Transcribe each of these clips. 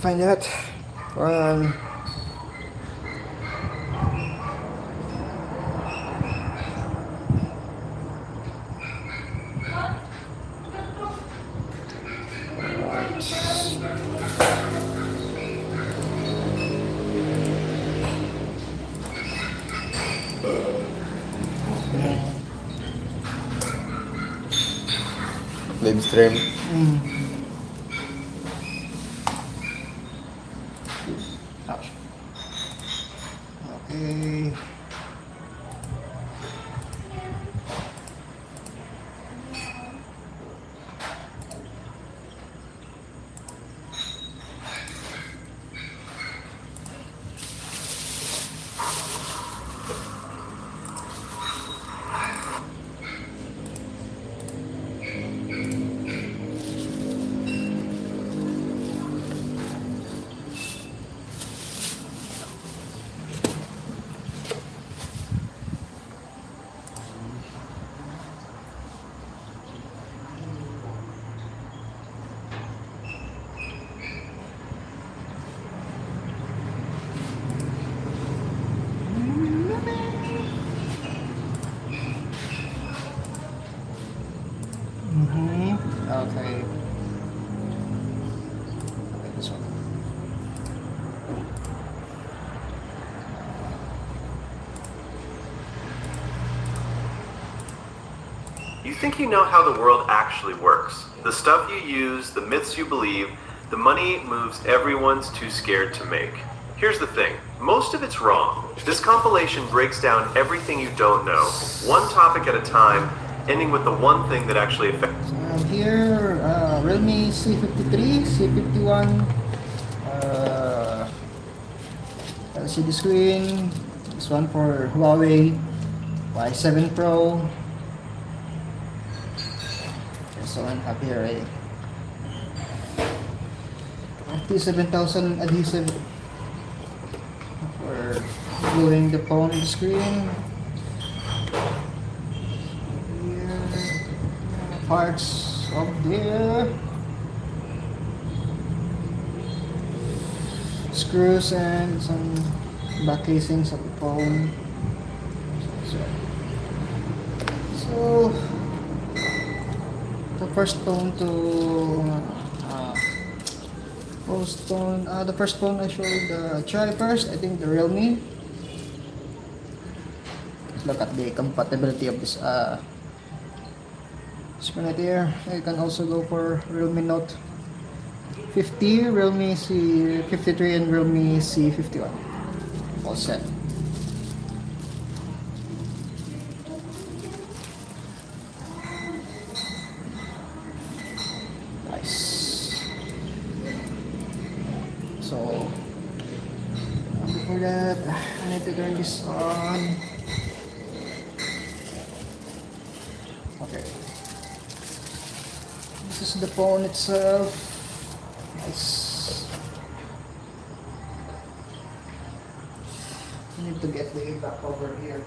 find that one. Live stream. Ouch. Okay. Okay. Okay, this one. You think you know how the world actually works. The stuff you use, the myths you believe, the money moves everyone's too scared to make. Here's the thing, most of it's wrong. This compilation breaks down everything you don't know, one topic at a time, ending with the one thing that actually affects. So here, Realme C53, C51, LCD screen. This one for Huawei Y7 Pro. So I'm happy already. 7,000 adhesive for gluing the phone to the screen. Here, parts of there. Screws and some back casings of the phone. So the first phone to the first phone I showed try first, I think the Realme. Let's look at the compatibility of this screen right here. You can also go for Realme Note 50, Realme C53 and Realme C51. All set. So before that, I need to turn this on. Okay. This is the phone itself. Nice. I need to get the back over here.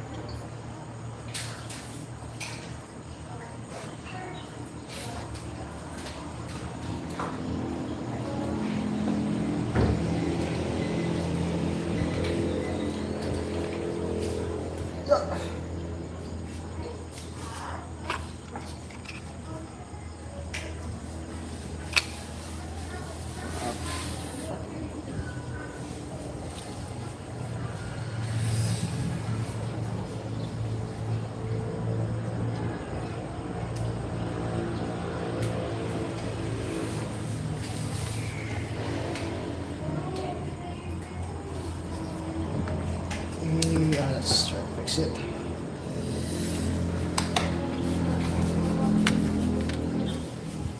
Let's try to fix it.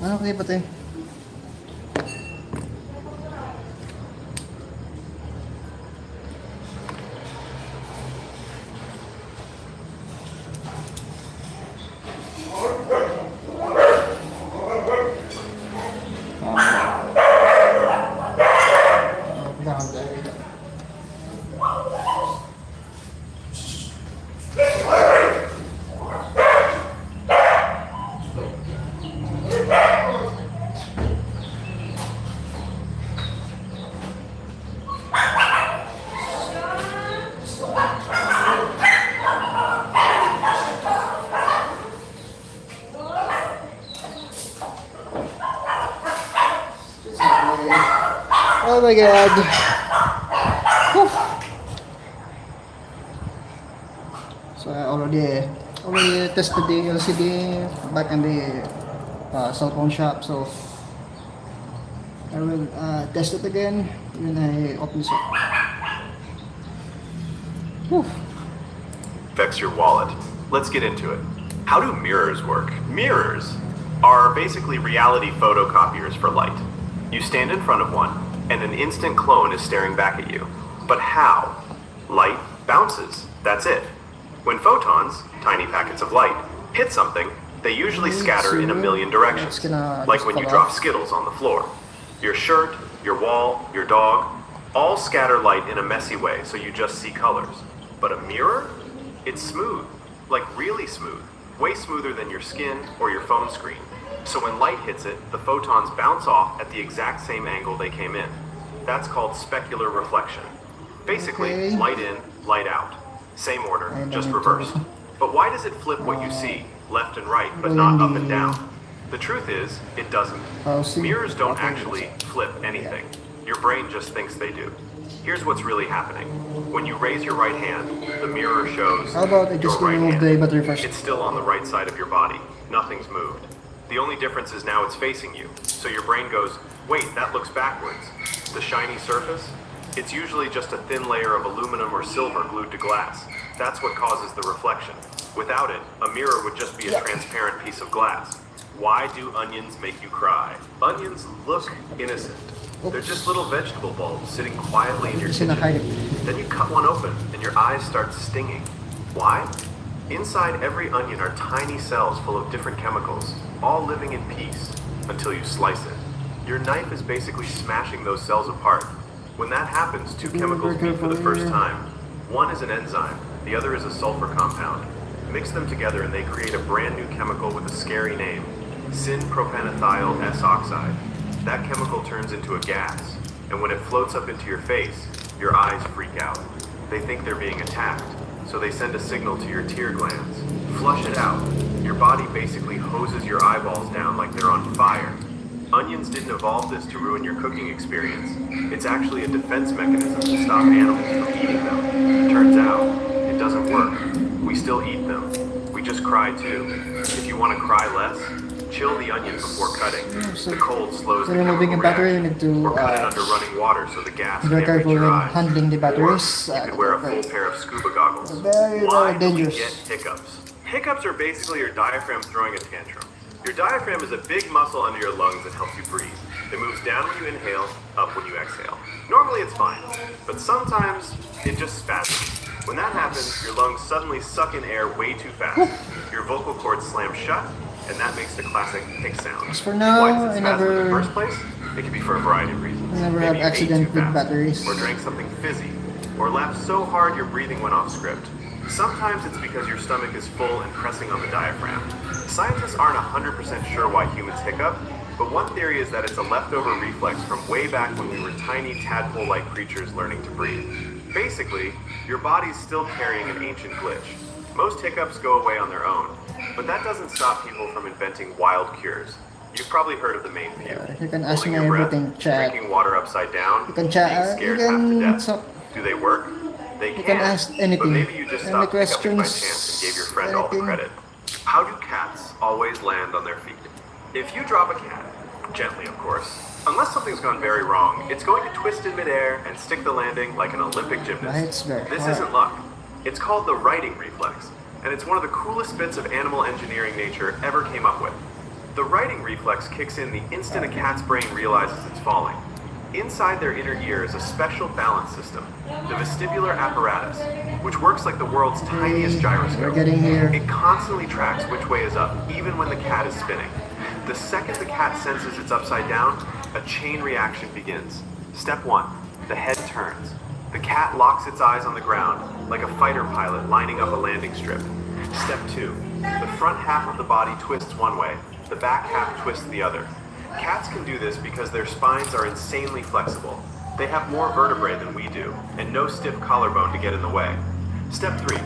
Okay, pati. my god. Whew. So I already tested the LCD back in the cell phone shop, so I will test it again when I open this up. Whew. Affects your wallet. Let's get into it. How do mirrors work? Mirrors are basically reality photocopiers for light. You stand in front of one, and an instant clone is staring back at you. But how? Light bounces. That's it. When photons, tiny packets of light, hit something, they usually scatter in a million directions, like when you drop Skittles on the floor. Your shirt, your wall, your dog, all scatter light in a messy way, so you just see colors. But a mirror? It's smooth, like really smooth, way smoother than your skin or your phone screen. So when light hits it, the photons bounce off at the exact same angle they came in. That's called specular reflection. Basically, light in, light out. Same order, just reversed. But why does it flip what you see, left and right, but not up and down? The truth is, it doesn't. Mirrors don't actually flip anything. Your brain just thinks they do. Here's what's really happening. When you raise your right hand, the mirror shows How about I just your right remove hand. the battery first? It's still on the right side of your body. Nothing's moved. The only difference is now it's facing you. So your brain goes, wait, that looks backwards. The shiny surface? It's usually just a thin layer of aluminum or silver glued to glass. That's what causes the reflection. Without it, a mirror would just be a transparent piece of glass. Why do onions make you cry? Onions look innocent. They're just little vegetable bulbs sitting quietly in your Just gonna hide kitchen. it. Then you cut one open and your eyes start stinging. Why? Inside every onion are tiny cells full of different chemicals, all living in peace until you slice it. Your knife is basically smashing those cells apart. When that happens, two chemicals meet for the first time. One is an enzyme, the other is a sulfur compound. Mix them together and they create a brand new chemical with a scary name, syn-propanethyl S-oxide. That chemical turns into a gas, and when it floats up into your face, your eyes freak out. They think they're being attacked, so they send a signal to your tear glands. Flush it out. Your body basically hoses your eyeballs down like they're on fire. Onions didn't evolve this to ruin your cooking experience. It's actually a defense mechanism to stop animals from eating them. Turns out, it doesn't work. We still eat them. We just cry too. If you want to cry less, chill the onion before cutting. The cold slows the removing chemical a battery, you reaction. need to Or cut it under running water so the gas be can't very reach careful your when eyes. handling the batteries. Or you could wear a full pair of scuba goggles. Very, Why very do we dangerous. get hiccups? Hiccups are basically your diaphragm throwing a tantrum. Your diaphragm is a big muscle under your lungs that helps you breathe. It moves down when you inhale, up when you exhale. Normally it's fine, but sometimes it just spasms. When that happens, your lungs suddenly suck in air way too fast. Your vocal cords slam shut, and that makes the classic hic sound. As for now, Why does I it spasm in the never- first place? It can be for a variety of reasons. I never Maybe have you ate accident too with fast, batteries. or drank something fizzy, or laughed so hard your breathing went off script. Sometimes it's because your stomach is full and pressing on the diaphragm. Scientists aren't 100% sure why humans hiccup, but one theory is that it's a leftover reflex from way back when we were tiny tadpole-like creatures learning to breathe. Basically, your body's still carrying an ancient glitch. Most hiccups go away on their own, but that doesn't stop people from inventing wild cures. You've probably heard of the main few. You can ask Holding me your breath, everything, chat. drinking water upside down, You can chat. being scared You half to can death. so- Do they work? They You can ask anything. but maybe you just Any stopped hiccuping by questions, chance and gave your friend all the anything. credit. How do cats always land on their feet? If you drop a cat, gently of course, unless something's gone very wrong, it's going to twist in midair and stick the landing like an Olympic gymnast. Right, it's very This hard. isn't luck. It's called the righting reflex, and it's one of the coolest bits of animal engineering nature ever came up with. The righting reflex kicks in the instant a cat's brain realizes it's falling. Inside their inner ear is a special balance system, the vestibular apparatus, which works like the world's tiniest We're gyroscope. getting here. It constantly tracks which way is up, even when the cat is spinning. The second the cat senses it's upside down, a chain reaction begins. Step 1, the head turns. The cat locks its eyes on the ground, like a fighter pilot lining up a landing strip. Step 2, the front half of the body twists one way, the back half twists the other. Cats can do this because their spines are insanely flexible. They have more vertebrae than we do, and no stiff collarbone to get in the way. Step 3,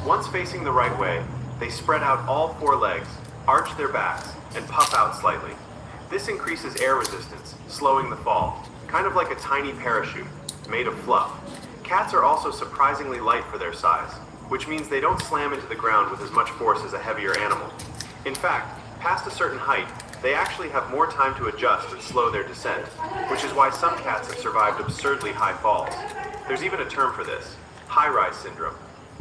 once facing the right way, they spread out all 4 legs, arch their backs, and puff out slightly. This increases air resistance, slowing the fall. kind of like a tiny parachute, made of fluff. Cats are also surprisingly light for their size, which means they don't slam into the ground with as much force as a heavier animal. In fact, past a certain height, they actually have more time to adjust and slow their descent, which is why some cats have survived absurdly high falls. There's even a term for this, high-rise syndrome.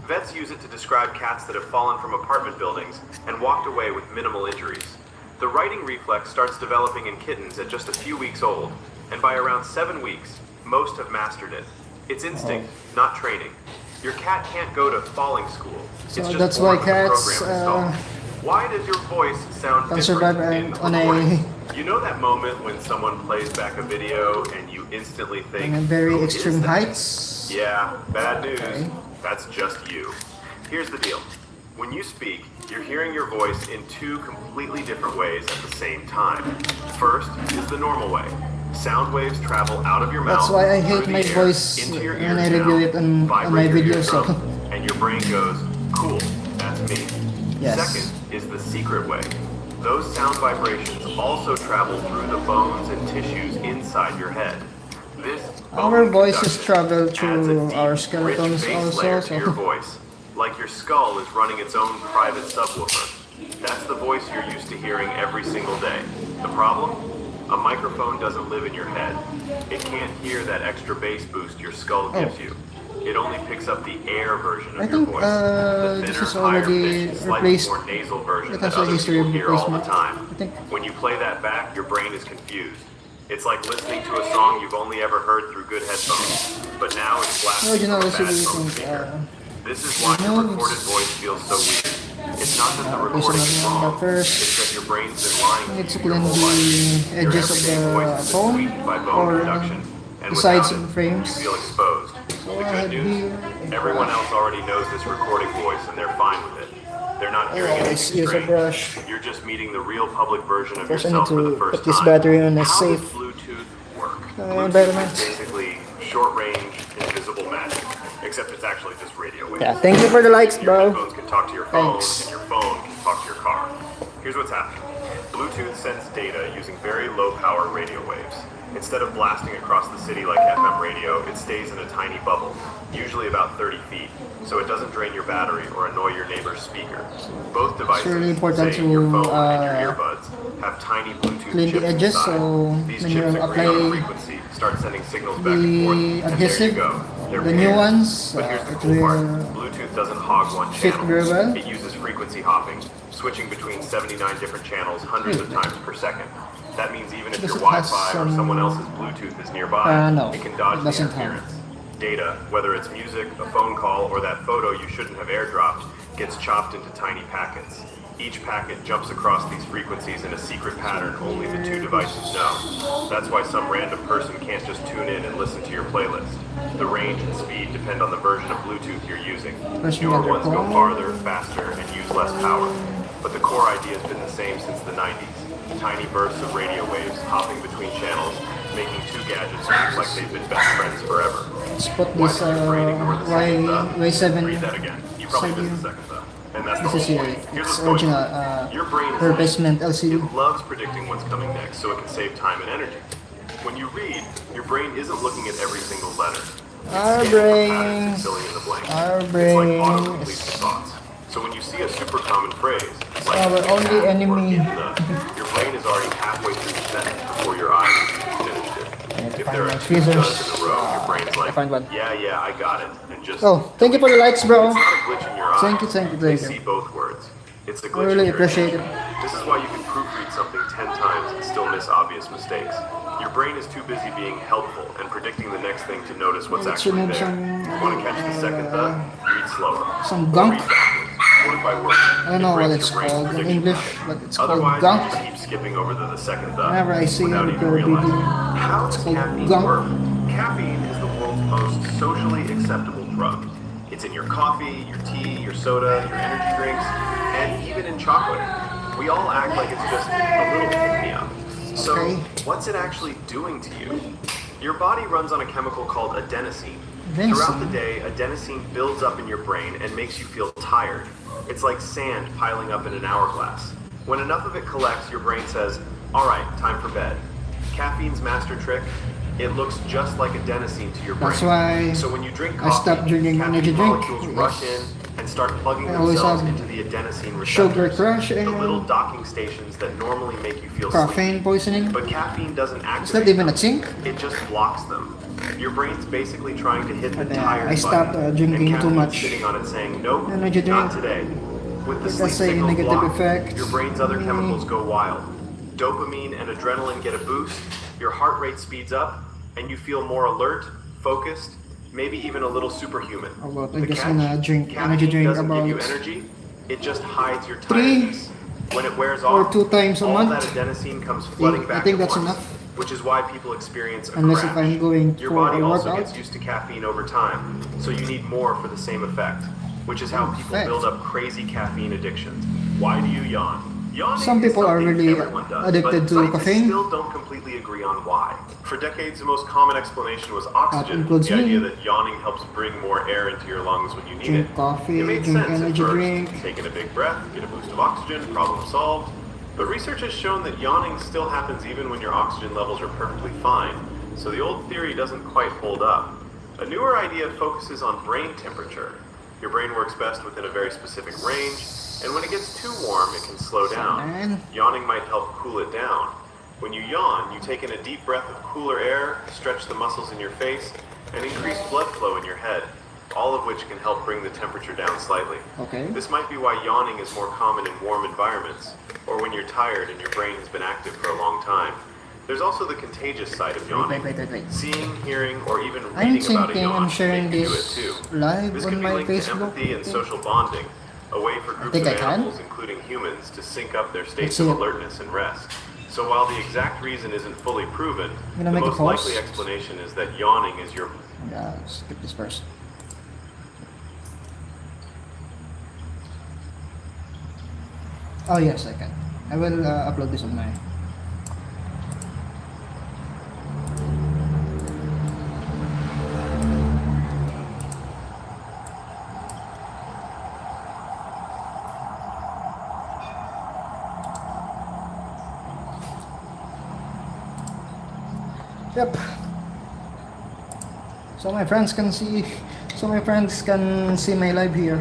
Vets use it to describe cats that have fallen from apartment buildings and walked away with minimal injuries. The righting reflex starts developing in kittens at just a few weeks old, and by around 7 weeks, most have mastered it. It's instinct, not training. Your cat can't go to falling school. It's So just that's born why with the cats program installed. Why does your voice sound can survive different in on recording? a You know that moment when someone plays back a video and you instantly think, in very "Who is extreme that?" heights. Yeah, bad news. Okay. That's just you. Here's the deal. When you speak, you're hearing your voice in two completely different ways at the same time. First is the normal way. Sound waves travel out of your mouth. That's why I through hate the my air, voice into your when I ear review canal, it on my vibrate your videos. So eardrum, and your brain goes, cool, that's me. Yes. Second is the secret way. Those sound vibrations also travel through the bones and tissues inside your head. This our bone voices conduction travel adds a through deep, our rich skeletons bass also. layer to your So voice, like your skull is running its own private subwoofer. That's the voice you're used to hearing every single day. The problem? A microphone doesn't live in your head. It can't hear that extra bass boost your skull gives you. It only picks up the air version of I your think voice. The this thinner, is higher already pitched, slightly replaced. more nasal version It that has a other history people of hear all the replacement. time. I think When you play that back, your brain is confused. It's like listening to a song you've only ever heard through good headphones, but now it's blasted original from a bad CD phone think speaker. This is why no, your recorded voice feels so weird. It's not that the recording is personal one, wrong, but first it's that your brain's been lying need to to you your clean whole life. the Your edges of everyday the voice has been phone sweetened by bone or conduction, and the without sides it, of the frames. you feel exposed. So The I good have news, here everyone else already knows this recording voice and they're fine with it. They're not hearing let's anything use a strange. brush. You're just meeting the real public version of First I need yourself for the to first put this time. battery on a How safe does Bluetooth work? environment. Bluetooth is basically short-range, invisible magic, except it's actually just radio waves. Yeah, thank you for the likes, Your bro. headphones can talk to your phone, Thanks. and your phone can talk to your car. Here's what's happening. Bluetooth sends data using very low-power radio waves. Instead of blasting across the city like FM radio, it stays in a tiny bubble, usually about 30 feet, so it doesn't drain your battery or annoy your neighbor's speaker. Both devices, really important say to, your phone and your earbuds, have tiny Bluetooth clean the chips edges, inside. so These when chips you agree on a apply frequency, start sending signals back and forth, the and there you adhesive, go. They're the new paired. ones, But here's the it cool part. will Bluetooth doesn't hog one fit channel. very well. It uses frequency hopping, switching between 79 different channels hundreds of times per second. That means even if Does your it have Wi-Fi or some- someone else's Bluetooth is nearby, no, it can dodge it the doesn't have. interference. Data, whether it's music, a phone call, or that photo you shouldn't have airdropped, gets chopped into tiny packets. Each packet jumps across these frequencies in a secret pattern only the two devices know. That's why some random person can't just tune in and listen to your playlist. The range and speed depend on the version of Bluetooth you're using. Press Newer another ones go call. farther, faster, and use less power. But the core idea has been the same since the 90s. Tiny bursts of radio waves hopping between channels, making two gadgets act like they've been best friends forever. Let's put Why this does your brain ignore the second the? Y7 Read that again. You probably side missed the view. second the. And that's This the is whole your point. Here's it's what's going original on. Your brain is replacement LCD. it loves predicting what's coming next so it can save time and energy. When you read, your brain isn't looking at every single letter. It's Our scanning for patterns and brains, filling in the blanks. our It's like brains. autocomplete for thoughts. So when you see a super common phrase, like our only or enemy. in the, your brain is already halfway through the sentence before your eyes have finished it. need to If find there are my two tweezers. does in a row, your brain's like, find one. yeah, I got it, and just Oh, thank you for the likes, bro. it's not a glitch in your eye. Thank you, thank you, They thank you. see both words. It's a I glitch really in your appreciate attention. it. This is why you can proofread something 10 times and still miss obvious mistakes. Your brain is too busy being helpful and predicting the next thing to notice what's Let's actually remove there. some, Want to catch the second the? Read slower. some Or gunk. read backwards, word by word. I don't know It what breaks it's your brain's called in prediction English, pattern. but it's called Otherwise, gunk. you just keep skipping over to the second the Whenever I see without it, even it'll be realizing. the- How it's does called caffeine gunk. work? Caffeine is the world's most socially acceptable drug. It's in your coffee, your tea, your soda, your energy drinks, and even in chocolate. We all act like it's just a little pick-me-up. So, Okay. what's it actually doing to you? Your body runs on a chemical called adenosine. Adenosine? Throughout the day, adenosine builds up in your brain and makes you feel tired. It's like sand piling up in an hourglass. When enough of it collects, your brain says, all right, time for bed. Caffeine's master trick, It looks just like adenosine to your brain. That's why so when you drink I coffee, stopped drinking caffeine energy drink. molecules rush in and start plugging I always themselves have into the adenosine sugar receptors, crush the and little docking stations that normally make you feel caffeine sleepy. poisoning. But caffeine doesn't activate Is that even them. a zinc? It just blocks them. Your brain's basically trying to hit the And, tired I stopped, button, drinking and too caffeine's much sitting on it saying, nope, energy not drink. today. With the It sleep does say signals negative blocked, effects. your brain's other chemicals go wild. Dopamine and adrenaline get a boost, your heart rate speeds up, and you feel more alert, focused, maybe even a little superhuman. About I'm The just catch? gonna drink Caffeine energy drink doesn't give you about energy, it just hides your 3 tiredness. When it wears or off, 2 times a all month. that adenosine comes flooding I back think at that's once, enough. which is why people experience a Unless crash. if I'm going Your for body a also workout. gets used to caffeine over time, so you need more for the same effect, which is how people Effect. build up crazy caffeine addictions. Why do you yawn? Yawning Some is people are something really everyone does, addicted but to scientists caffeine. still don't completely agree on why. For decades, the most common explanation was oxygen, includes the idea me. that yawning helps bring more air into your lungs when you need Drink it. coffee, It made drink sense at energy first. drink. Take in a big breath, get a boost of oxygen, problem solved. But research has shown that yawning still happens even when your oxygen levels are perfectly fine, so the old theory doesn't quite hold up. A newer idea focuses on brain temperature. Your brain works best within a very specific range, and when it gets too warm, it can slow down. Man. Yawning might help cool it down. When you yawn, you take in a deep breath of cooler air, stretch the muscles in your face, and increase blood flow in your head, all of which can help bring the temperature down slightly. Okay. This might be why yawning is more common in warm environments, or when you're tired and your brain has been active for a long time. There's also the contagious side of yawning. Wait. Seeing, hearing, or even I'm reading about a thinking yawn I'm sharing can make you do it this too. live This on can be my linked to Facebook. empathy and social bonding, a way for groups think of I can. animals, including humans, to sync up their states Let's of see it. alertness and rest. So while the exact reason isn't fully proven, I'm the gonna make a most post. likely explanation is that yawning is your Yeah, skip this first. Oh yes, I can. I will upload this on my. Yep. So my friends can see. So my friends can see my live here.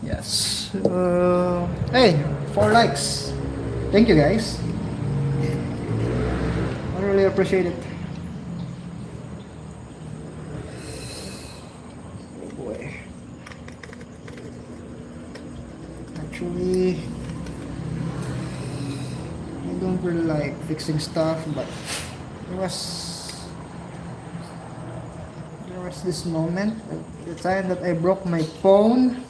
Yes. Hey, 4 likes. Thank you guys. I really appreciate it. Oh boy. Actually, I don't really like fixing stuff, but there was this moment, the time that I broke my phone.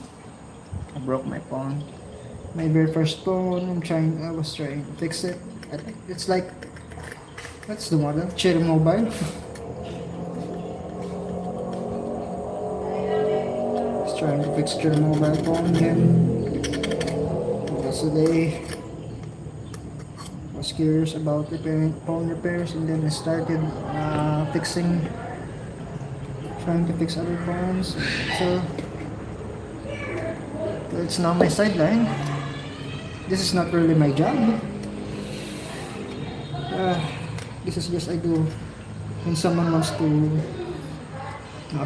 My very first phone. I was trying to fix it. I think it's like, that's the model, Cherry Mobile. Just trying to fix Cherry Mobile phone again. Yesterday, I was curious about repairing phone repairs, and then I started trying to fix other phones. So it's now my sideline. This is not really my job. This is just I do when someone wants to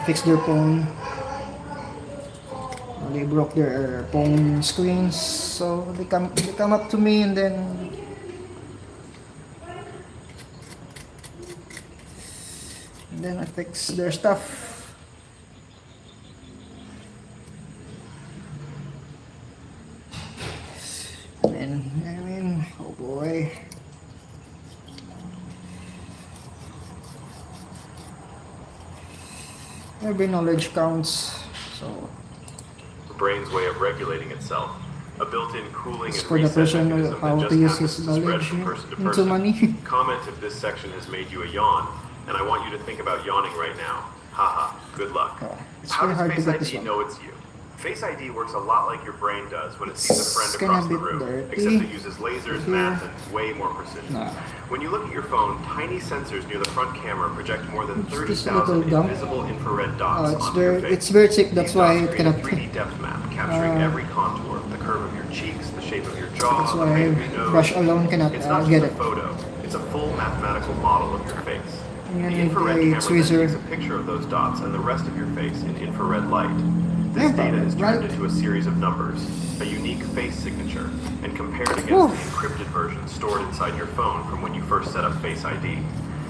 fix their phone. They broke their phone screens, so they come up to me, and then I fix their stuff. Oh boy. Every knowledge counts. So the brain's way of regulating itself. A built-in cooling it's and for the reset person mechanism how that to just use happens his to spread knowledge from person to into person. money. Comment if this section has made you a yawn, and I want you to think about yawning right now. Haha, good luck. Oh, it's How very does hard to Face get this ID one. know it's you? Face ID works a lot like your brain does when it sees a friend It's kinda across the bit room, dirty. except it uses lasers, Here. math, and way more precision. Nah. When you look at your phone, tiny sensors near the front camera project more than It's this 30,000 little dump. invisible infrared dots It's onto your face. very thick. These That's why dots it create a cannot. 3D depth map, capturing every contour, the curve of your cheeks, the shape of your jaw, jaw, That's the why height of your nose. brush alone cannot It's not get just a it. photo. It's a full mathematical model of your face. You The need infrared a camera then tweezer. takes a picture of those dots and the rest of your face in infrared light. This Yeah, data is turned right. into a series of numbers, a unique face signature, and compared against Whew. the encrypted version stored inside your phone from when you first set up Face ID.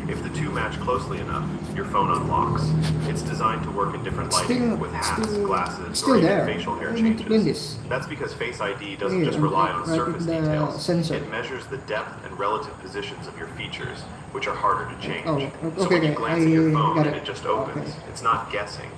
If the two match closely enough, your phone unlocks. It's designed to work in different lighting with hats, glasses, still or even there. facial hair I need to clean changes. this. That's because Face ID doesn't Here, just rely on right surface in the details. sensor. It measures the depth and relative positions of your features, which are harder to change. Oh, So okay, when you okay, glance at your I phone got and it. it just opens, Okay. it's not guessing.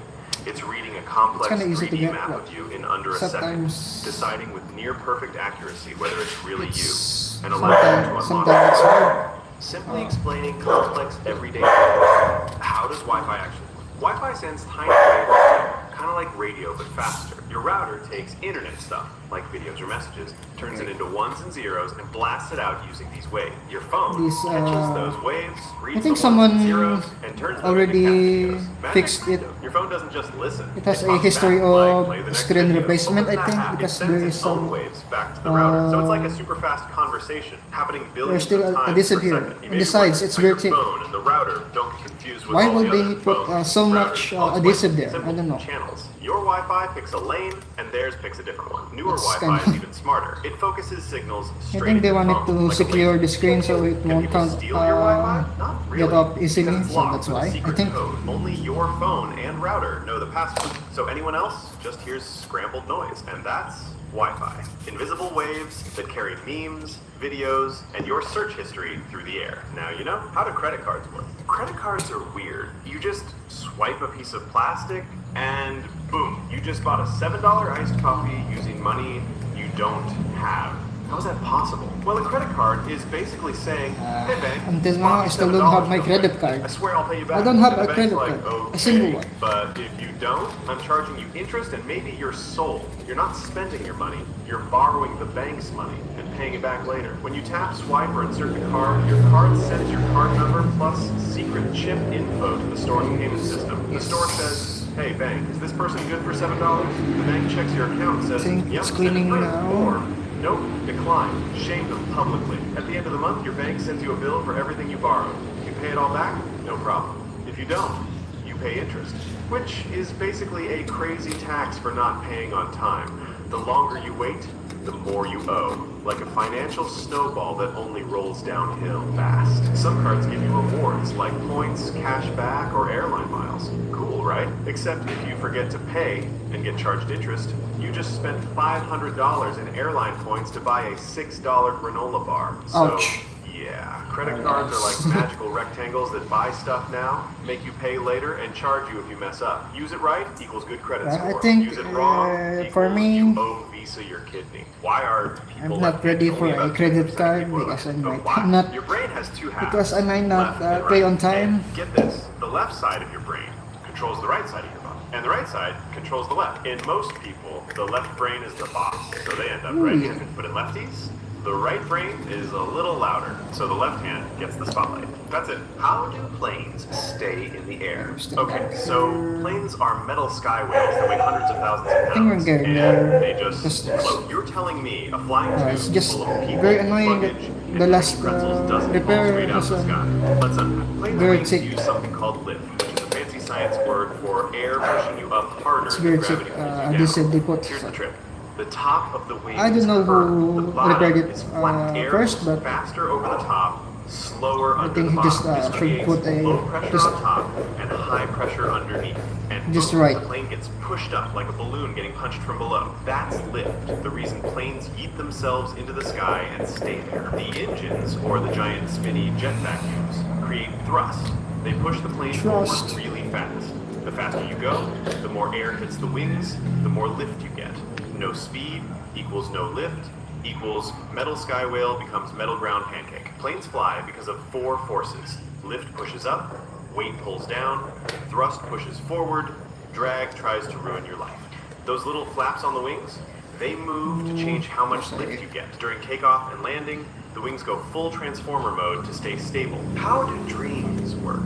It's reading a complex kinda easy to 3D get, map but of you in under a second, sometimes deciding with near perfect accuracy whether it's really you, it's and allowing you to unlock sometimes it's hard. Simply explaining complex everyday things. How does Wi-Fi actually work? Wi-Fi sends tiny waves, kind of like radio but faster. Your router takes internet stuff, like videos or messages, turns it into ones and zeros, and blasts it out using these waves. Your phone These, catches those waves, reads I think the ones and someone zeros, and turns them already into cat videos. fixed Magic. it. Your phone doesn't just listen. It has a talks history back, like, of play the next screen video. replacement, Open I that think, app, it because sends there its is own some waves back to the router. So it's like a super fast conversation happening billions still of times adhesive per here. second. You And may besides, wonder it's why very your thick. phone and the router don't get confused with Why all would the they other put phones, so routers. much I'll explain. adhesive there? Simple. I don't know. Channels. Your Wi-Fi picks a lane, and theirs picks a different one. Newer It's Wi-Fi kinda- is even smarter. It focuses signals I straight think they into your wanted phone, to like a secure laser. the screen so it Can won't people steal your Wi-Fi? Not really. get up easily, Because it's so locked that's with a why. I secret think code. Only your phone and router know the password. So anyone else just hears scrambled noise, and that's Wi-Fi. Invisible waves that carry memes, videos, and your search history through the air. Now you know. How do credit cards work? Credit cards are weird. You just swipe a piece of plastic, and boom, you just bought a $7 iced coffee using money you don't have. How is that possible? Well, a credit card is basically saying, hey bank, until now, bought me I still don't have $7 my real credit quick. card. I swear I'll pay you back. I don't have And the a bank's credit like, card, a okay, single one. but if you don't, I'm charging you interest and maybe your soul. You're not spending your money. You're borrowing the bank's money and paying it back later. When you tap, swipe, or insert the card, your card sends your card number plus secret chip info to the store's payment system. The store says, hey bank, is this person good for $7? The bank checks your account and says, think yep, it's send it cleaning through. now. Or, nope, decline. Shame them publicly. At the end of the month, your bank sends you a bill for everything you borrowed. If you pay it all back, no problem. If you don't, you pay interest, which is basically a crazy tax for not paying on time. The longer you wait, the more you owe, like a financial snowball that only rolls downhill fast. Some cards give you rewards like points, cash back, or airline miles. Cool, right? Except if you forget to pay and get charged interest, you just spent $500 in airline points to buy a $6 granola bar. So, Ouch. yeah, credit cards are like magical rectangles that buy stuff now, make you pay later, and charge you if you mess up. Use it right equals good credit I score. think, Use it wrong for equals me, you owe Visa your kidney. Why are people I'm not ready for a credit card because I might not, Your brain has two halves. because I might not left and pay right. on time. And get this, the left side of your brain controls the right side of your body, and the right side controls the left. In most people, the left brain is the boss, so they end up right-handed. But in lefties, the right brain is a little louder, so the left hand gets the spotlight. That's it. How do planes stay in the air? Okay, so planes are metal skyways that weigh hundreds of thousands of I think we're pounds, getting and there. they just Just- float. You're telling me a flying It's tube just full of people, very annoying that luggage, the and last, pretzels doesn't repair fall straight out of was, the sky? Let's unpack. Planes very wings thick. use something called lift, which is a fancy science word for air pushing you up harder It's than very gravity thick, pulls you adhesive down. they put. Here's the trick. The top of the wing I don't is know curved. who The bottom repaired it is flat. Air first, moves but faster over the top, slower under think the he bottom. just, This should creates put a- low pressure just- on top and high pressure underneath. And Just boom, right. the plane gets pushed up like a balloon getting punched from below. That's lift, the reason planes yeet themselves into the sky and stay there. The engines, or the giant spinny jet vacuums, create thrust. They push the plane Thrust. forward really fast. The faster you go, the more air hits the wings, the more lift you get. No speed equals no lift equals metal sky whale becomes metal ground pancake. Planes fly because of four forces. Lift pushes up, weight pulls down, thrust pushes forward, drag tries to ruin your life. Those little flaps on the wings, they move to change how much lift you get. During takeoff and landing, the wings go full transformer mode to stay stable. How do dreams work?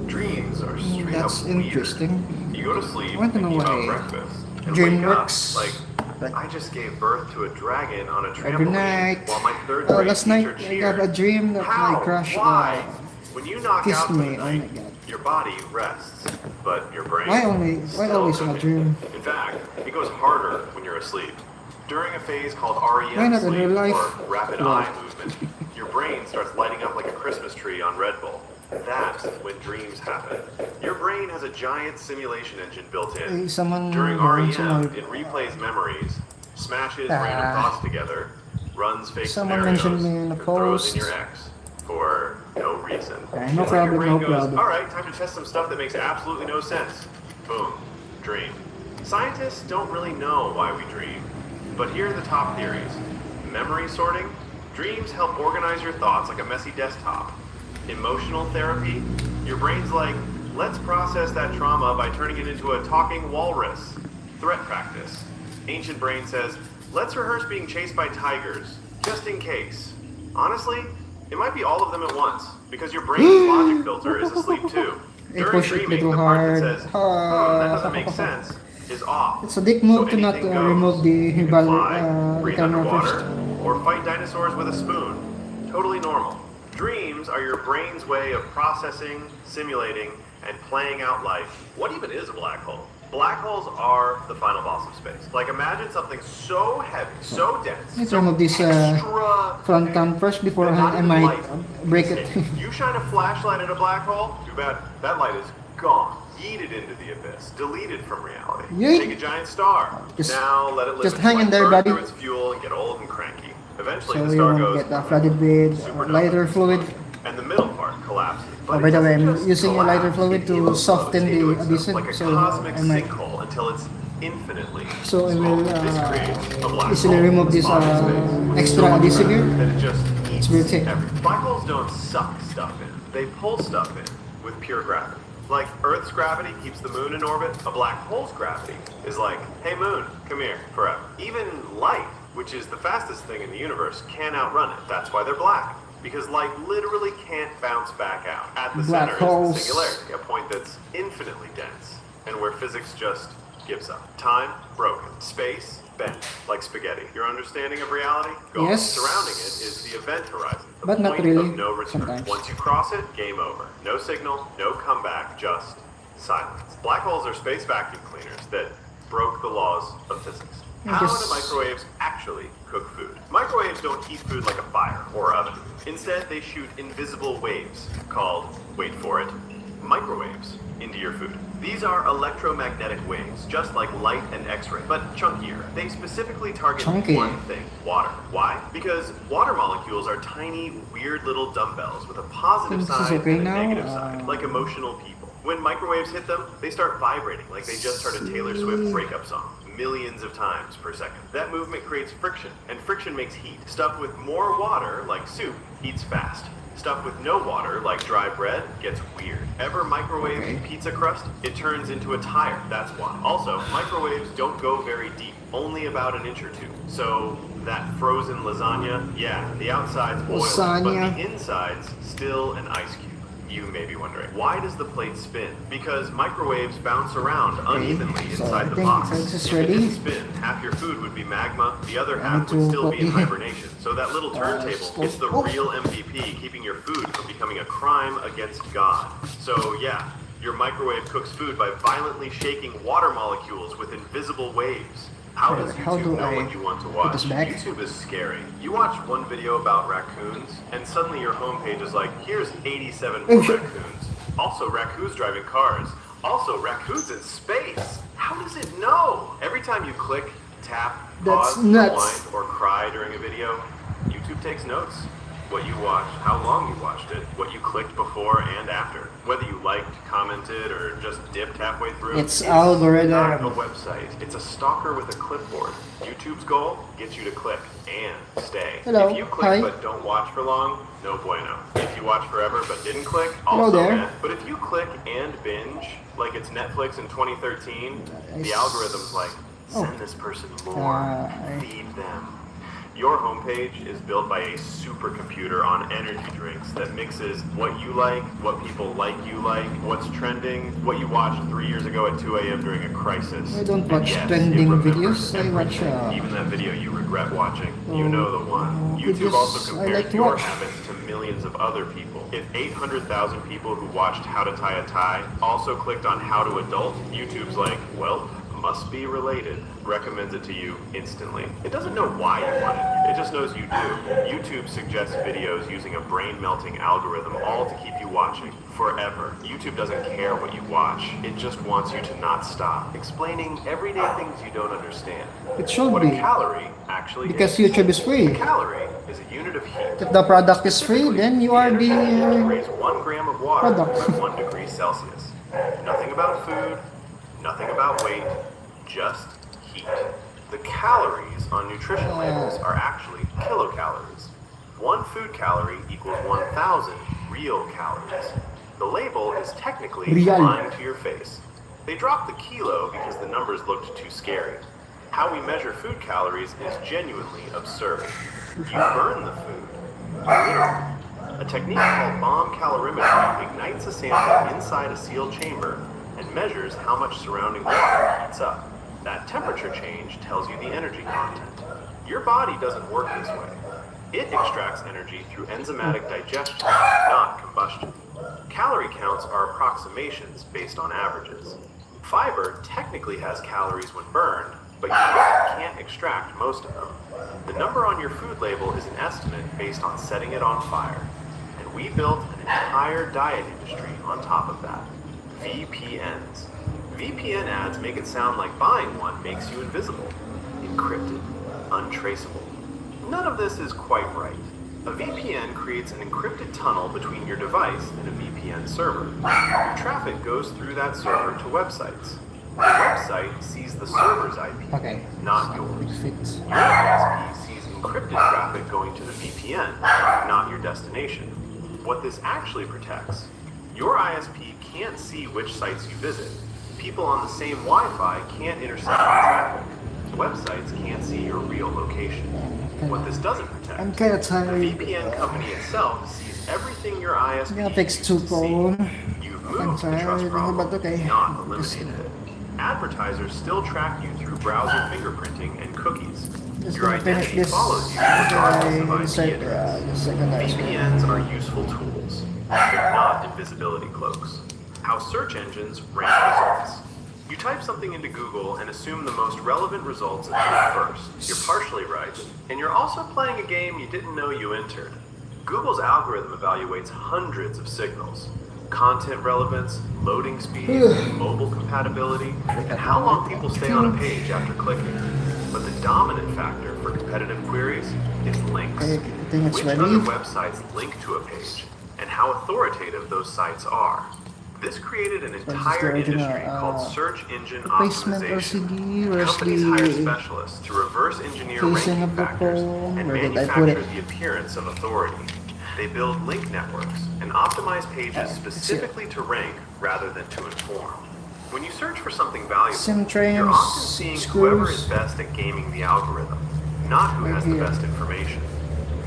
Dreams are straight That's up weird. interesting. You go to sleep I want to know thinking about why breakfast and dream wake up works. like, Like, I just gave birth to a dragon on a every trampoline night. while my third grade Last teacher night I got a cheered. dream that How? my crush Why? When you knock kissed out for the me. Oh my night, god. your body rests, but your brain Why still always in a cooking. dream? In fact, it goes harder when you're asleep. During a phase called Why REM not in sleep real life? or rapid Well. eye movement, your brain starts lighting up like a Christmas tree on Red Bull. That's when dreams happen. Your brain has a giant simulation engine built in. Someone During wants REM, to it replays memories, smashes Ah. random thoughts together, runs fake Someone scenarios, mentioned me in the and throws in post. your ex for no reason. Okay, no It's like your problem, brain no goes, problem. all right, time to test some stuff that makes absolutely no sense. Boom, dream. Scientists don't really know why we dream, but here are the top theories. Memory sorting. Dreams help organize your thoughts like a messy desktop. Emotional therapy. Your brain's like, let's process that trauma by turning it into a talking walrus. Threat practice. Ancient brain says, let's rehearse being chased by tigers, just in case. Honestly, it might be all of them at once, because your brain's logic filter is asleep too. I During push it dreaming, little the part hard. that says, that doesn't make sense, is off. It's a dick move So to not anything goes. remove the You can fly, breathe camera underwater, first. or fight dinosaurs with a spoon. Totally normal. Dreams are your brain's way of processing, simulating, and playing out life. What even is a black hole? Black holes are the final boss of space. Like imagine something so heavy, so dense, Let's so remove this extra front cam first before that not I even might light break can it. escape. You shine a flashlight at a black hole, too bad that light is gone. Yeeted into the abyss, deleted from reality. Yeet. Take a giant star. Just- now let it live just its hang in life, there, burn buddy. through its fuel and get old and cranky. Eventually So the you star won't goes get flooded with supernova. lighter fluid. And the middle part collapses. Oh, But by it the way, doesn't I'm just using a lighter collapse, fluid it to implodes soften the into itself, adhesive, like a so cosmic I might- sinkhole until it's infinitely So I small. will This creates a black easily hole, remove a this spot in space with extra so much adhesive here. gravity that it just eats very thick. everything. Black holes don't suck stuff in. They pull stuff in with pure gravity. Like Earth's gravity keeps the moon in orbit, a black hole's gravity is like, hey moon, come here, forever. Even light, which is the fastest thing in the universe, can't outrun it. That's why they're black. Because light literally can't bounce back out. At the Black center holes. is the singularity, a point that's infinitely dense, and where physics just gives up. Time, broken. Space, bent, like spaghetti. Your understanding of reality? Gone. Yes. Surrounding it is the event horizon. The But not point really, of no return. sometimes. Once you cross it, game over. No signal, no comeback, just silence. Black holes are space vacuum cleaners that broke the laws of physics. I How guess- do microwaves actually cook food? Microwaves don't heat food like a fire or oven. Instead, they shoot invisible waves called, wait for it, microwaves into your food. These are electromagnetic waves, just like light and X-ray, but chunkier. They specifically target Chunky. one thing, water. Why? Because water molecules are tiny, weird little dumbbells with a positive Think this is side okay and a now? negative side, like emotional people. When microwaves hit them, they start vibrating like they just heard a Taylor Swift breakup song. Millions of times per second. That movement creates friction, and friction makes heat. Stuff with more water, like soup, heats fast. Stuff with no water, like dry bread, gets weird. Ever microwave Okay. pizza crust? It turns into a tire, that's why. Also, microwaves don't go very deep, only about an inch or two. So, that frozen lasagna, yeah, the outside's boiling, but Lasagna. the inside's still an ice cube. You may be wondering, why does the plate spin? Because microwaves bounce around unevenly so inside I the think box. it's just If it ready. didn't spin, half your food would be magma, the other I half need would to still put be in the- hibernation. So that little turntable stop. is the Oh. real MVP, keeping your food from becoming a crime against God. So yeah, your microwave cooks food by violently shaking water molecules with invisible waves. How does How YouTube do know I what you want to put watch? this back? YouTube is scary. You watch one video about raccoons, and suddenly your homepage is like, here's 87 more Oh, shit. raccoons. Also, raccoons driving cars. Also, raccoons in space. How does it know? Every time you click, tap, That's pause, nuts. rewind, or cry during a video, YouTube takes notes. What you watched, how long you watched it, what you clicked before and after. Whether you liked, commented, or just dipped halfway through. It's algorithm. Not a website. It's a stalker with a clipboard. YouTube's goal, gets you to click and stay. Hello. If you click Hi. but don't watch for long, no bueno. If you watch forever but didn't click, Hello also there. bad. But if you click and binge, like it's Netflix in 2013, the Nice. algorithm's like, send Oh. this person more, I- feed them. Your homepage is built by a supercomputer on energy drinks that mixes what you like, what people like you like, what's trending, what you watched 3 years ago at 2 a.m. during a crisis. I don't And watch yes, it trending remembers videos. I watch everything, even that video you regret watching. You know the one. YouTube videos also I compares like to your watch. habits to millions of other people. If 800,000 people who watched How to Tie a Tie also clicked on How to Adult, YouTube's like, well, must be related, recommends it to you instantly. It doesn't know why you want it, it just knows you do. YouTube suggests videos using a brain-melting algorithm, all to keep you watching forever. YouTube doesn't care what you watch, it just wants you to not stop, explaining everyday things you don't understand. It should What a be. calorie actually Because is. YouTube is A free. calorie is a unit of heat. If the product is free, then you are The energy needed to the raise 1 gram of water product. by 1 degree Celsius. Nothing about food, nothing about weight, just heat. The calories on nutrition labels are actually kilocalories. 1 food calorie equals 1,000 real calories. The label is technically Real. lying to your face. They dropped the kilo because the numbers looked too scary. How we measure food calories is genuinely absurd. You burn the food, literally. A technique called bomb calorimetry ignites a sample inside a sealed chamber and measures how much surrounding water heats up. That temperature change tells you the energy content. Your body doesn't work this way. It extracts energy through enzymatic digestion, not combustion. Calorie counts are approximations based on averages. Fiber technically has calories when burned, but you can't extract most of them. The number on your food label is an estimate based on setting it on fire. And we built an entire diet industry on top of that. VPNs. VPN ads make it sound like buying one makes you invisible, encrypted, untraceable. None of this is quite right. A VPN creates an encrypted tunnel between your device and a VPN server. Your traffic goes through that server to websites. The website sees the server's IP, Okay. not So yours. it fits. Your ISP sees encrypted traffic going to the VPN, not your destination. What this actually protects, your ISP can't see which sites you visit. People on the same Wi-Fi can't intercept your traffic. Websites can't see your real location. What this doesn't protect, I'm kinda the tired. VPN company itself sees everything your ISP Graphics used to 2 see. phone. You've I'm moved the trust tired. problem, But okay. not eliminated it. Advertisers still track you through browser fingerprinting and cookies. Just Your gonna finish identity this. follows you regardless of I IP insert address. the second ice cream. VPNs are useful tools. They're not invisibility cloaks. How search engines rank results. You type something into Google and assume the most relevant results appear first. You're partially right, and you're also playing a game you didn't know you entered. Google's algorithm evaluates hundreds of signals. Content relevance, loading speed, mobile compatibility, and how long people stay on a page after clicking. But the dominant factor for competitive queries is links. I think it's Which ready. other websites link to a page, and how authoritative those sites are. This created an is entire the original, industry called search engine replacement optimization. LCD. Where's Companies hire the specialists to reverse engineer casing ranking of the factors phone? and Where did I manufacture put it? the appearance of authority. They build link networks and optimize pages It's here. specifically to rank rather than to inform. When you search for something valuable, Sim trims, you're often seeing whoever screws. is best at gaming the algorithm, not who Right has the here. best information.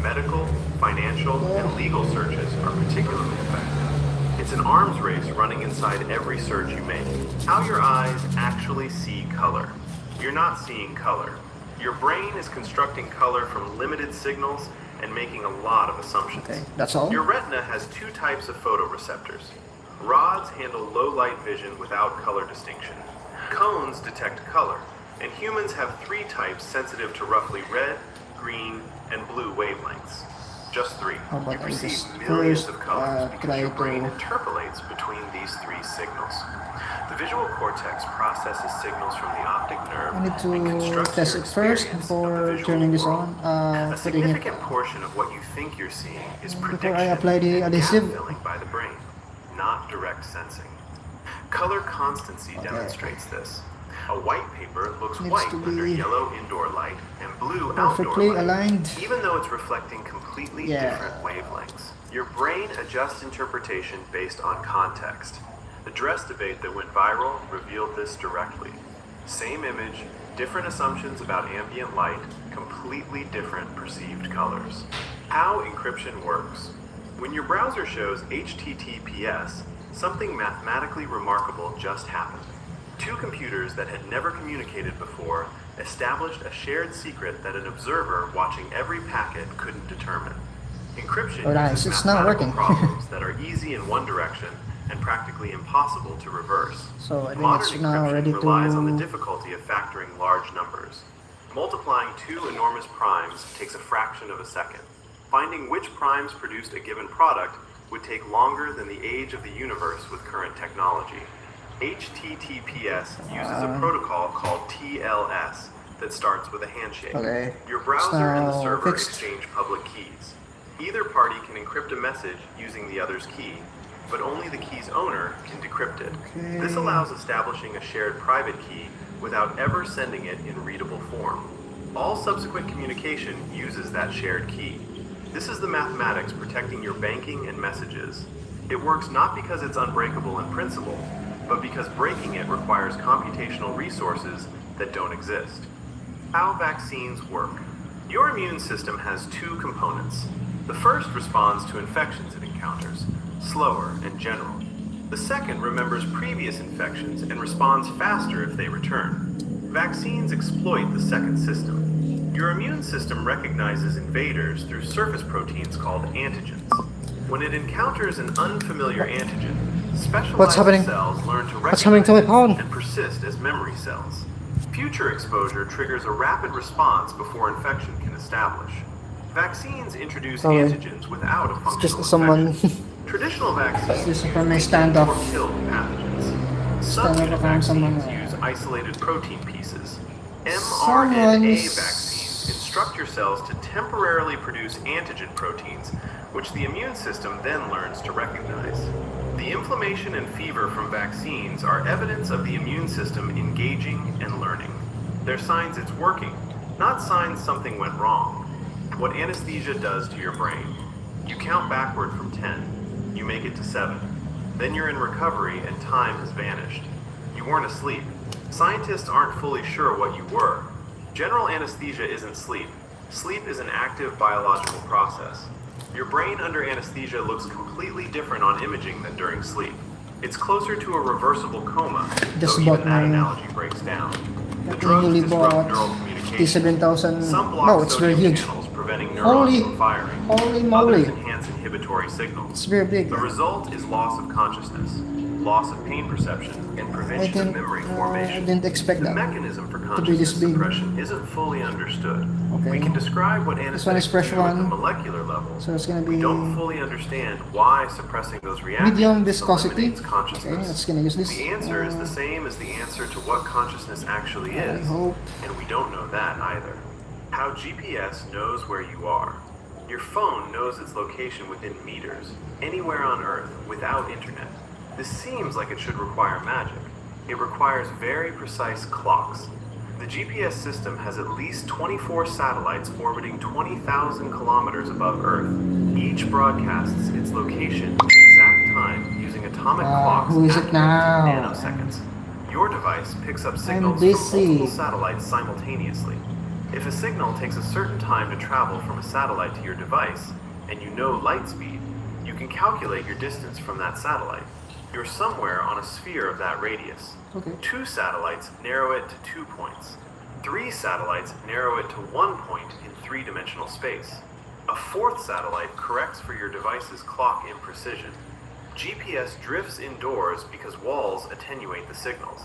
Medical, financial, and legal searches are particularly effective. It's an arms race running inside every search you make. How your eyes actually see color. You're not seeing color. Your brain is constructing color from limited signals and making a lot of assumptions. Okay, that's all. Your retina has 2 types of photoreceptors. Rods handle low light vision without color distinction. Cones detect color, and humans have 3 types sensitive to roughly red, green, and blue wavelengths. Just 3. How about You I perceive just millions first, of colors because try your brain to- interpolates between these 3 signals. The visual cortex processes signals from the optic nerve I need and to constructs test your it first experience of the before visual turning this world. on. A Putting it significant portion of what you think you're seeing is before prediction I apply the and adhesive. gap filling by the brain, not direct sensing. Color constancy demonstrates this. A white paper looks Needs white to under be yellow indoor light and blue outdoor perfectly light, aligned. even though it's reflecting completely Yeah. different wavelengths. Your brain adjusts interpretation based on context. The dress debate that went viral revealed this directly. Same image, different assumptions about ambient light, completely different perceived colors. How encryption works. When your browser shows HTTPS, something mathematically remarkable just happened. Two computers that had never communicated before established a shared secret that an observer watching every packet couldn't determine. Encryption uses it's not mathematical working. problems that are easy in one direction and practically impossible to reverse. So I think Modern it's now ready encryption relies on the to... difficulty of factoring large numbers. Multiplying two enormous primes takes a fraction of a second. Finding which primes produced a given product would take longer than the age of the universe with current technology. HTTPS uses a protocol called TLS that starts with a handshake. Okay. Your browser and the now server fixed. exchange public keys. Either party can encrypt a message using the other's key, but only the key's owner can decrypt it. Okay. This allows establishing a shared private key without ever sending it in readable form. All subsequent communication uses that shared key. This is the mathematics protecting your banking and messages. It works not because it's unbreakable in principle, but because breaking it requires computational resources that don't exist. How vaccines work. Your immune system has two components. The first responds to infections it encounters, slower and general. The second remembers previous infections and responds faster if they return. Vaccines exploit the second system. Your immune system recognizes invaders through surface proteins called antigens. When it encounters an unfamiliar antigen, What's happening? specialized cells learn to What's happening to my recognize phone? it and persist as memory cells. Future exposure triggers a rapid response before infection can establish. Vaccines introduce Okay. antigens without a functional Just someone infection. Traditional vaccines This is from my stand-up. or kill pathogens. Stand-up Some account, someone, vaccines use isolated protein pieces. Someone's- mRNA vaccines instruct your cells to temporarily produce antigen proteins, which the immune system then learns to recognize. The inflammation and fever from vaccines are evidence of the immune system engaging and learning. They're signs it's working, not signs something went wrong. What anesthesia does to your brain. You count backward from 10. You make it to 7. Then you're in recovery and time has vanished. You weren't asleep. Scientists aren't fully sure what you were. General anesthesia isn't sleep. Sleep is an active biological process. Your brain under anesthesia looks completely different on imaging than during sleep. It's closer to a reversible coma, Just though even bought that my- analogy breaks down. The I drugs newly disrupt bought neural communication. T7000. Some block No, it's very sodium huge. channels, preventing neurons Holy- from firing. holy moly. Others enhance inhibitory signals. It's very big. The result is loss of consciousness, loss of pain perception, and prevention of memory I formation. didn't expect The that. mechanism for be consciousness this big. suppression isn't fully understood. Okay. We can describe what This one is anesthetics fresh do at the one. molecular level. So it's gonna We be don't fully understand why suppressing those reactions medium viscosity. eliminates Okay, consciousness. let's gonna use this. The answer is the same as the answer to what consciousness actually I is, hope. and we don't know that either. How GPS knows where you are. Your phone knows its location within meters, anywhere on Earth, without internet. This seems like it should require magic. It requires very precise clocks. The GPS system has at least 24 satellites orbiting 20,000 kilometers above Earth. Each broadcasts its location at exact time using atomic clocks who is it accurate now? to nanoseconds. Your device picks up signals from busy. multiple satellites simultaneously. If a signal takes a certain time to travel from a satellite to your device, and you know light speed, you can calculate your distance from that satellite. You're somewhere on a sphere of that radius. Okay. 2 satellites narrow it to 2 points. 3 satellites narrow it to 1 point in 3-dimensional space. A 4th satellite corrects for your device's clock imprecision. GPS drifts indoors because walls attenuate the signals.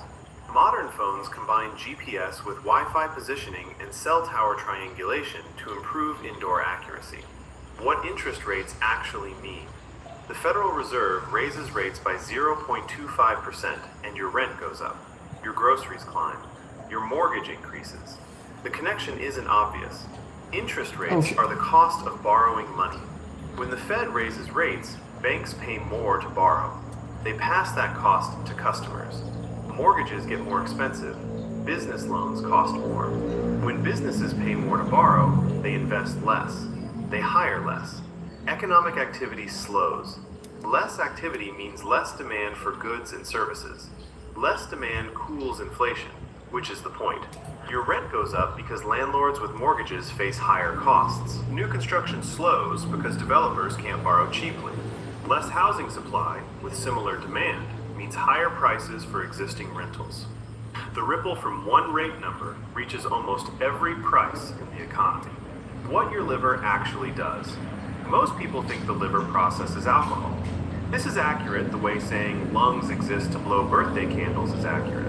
Modern phones combine GPS with Wi-Fi positioning and cell tower triangulation to improve indoor accuracy. What interest rates actually mean. The Federal Reserve raises rates by 0.25% and your rent goes up. Your groceries climb. Your mortgage increases. The connection isn't obvious. Interest rates are the cost of borrowing money. When the Fed raises rates, banks pay more to borrow. They pass that cost to customers. Mortgages get more expensive. Business loans cost more. When businesses pay more to borrow, they invest less. They hire less. Economic activity slows. Less activity means less demand for goods and services. Less demand cools inflation. which is the point. Your rent goes up because landlords with mortgages face higher costs. New construction slows because developers can't borrow cheaply. Less housing supply, with similar demand, means higher prices for existing rentals. The ripple from one rate number reaches almost every price in the economy. What your liver actually does. Most people think the liver processes alcohol. This is accurate the way saying lungs exist to blow birthday candles is accurate.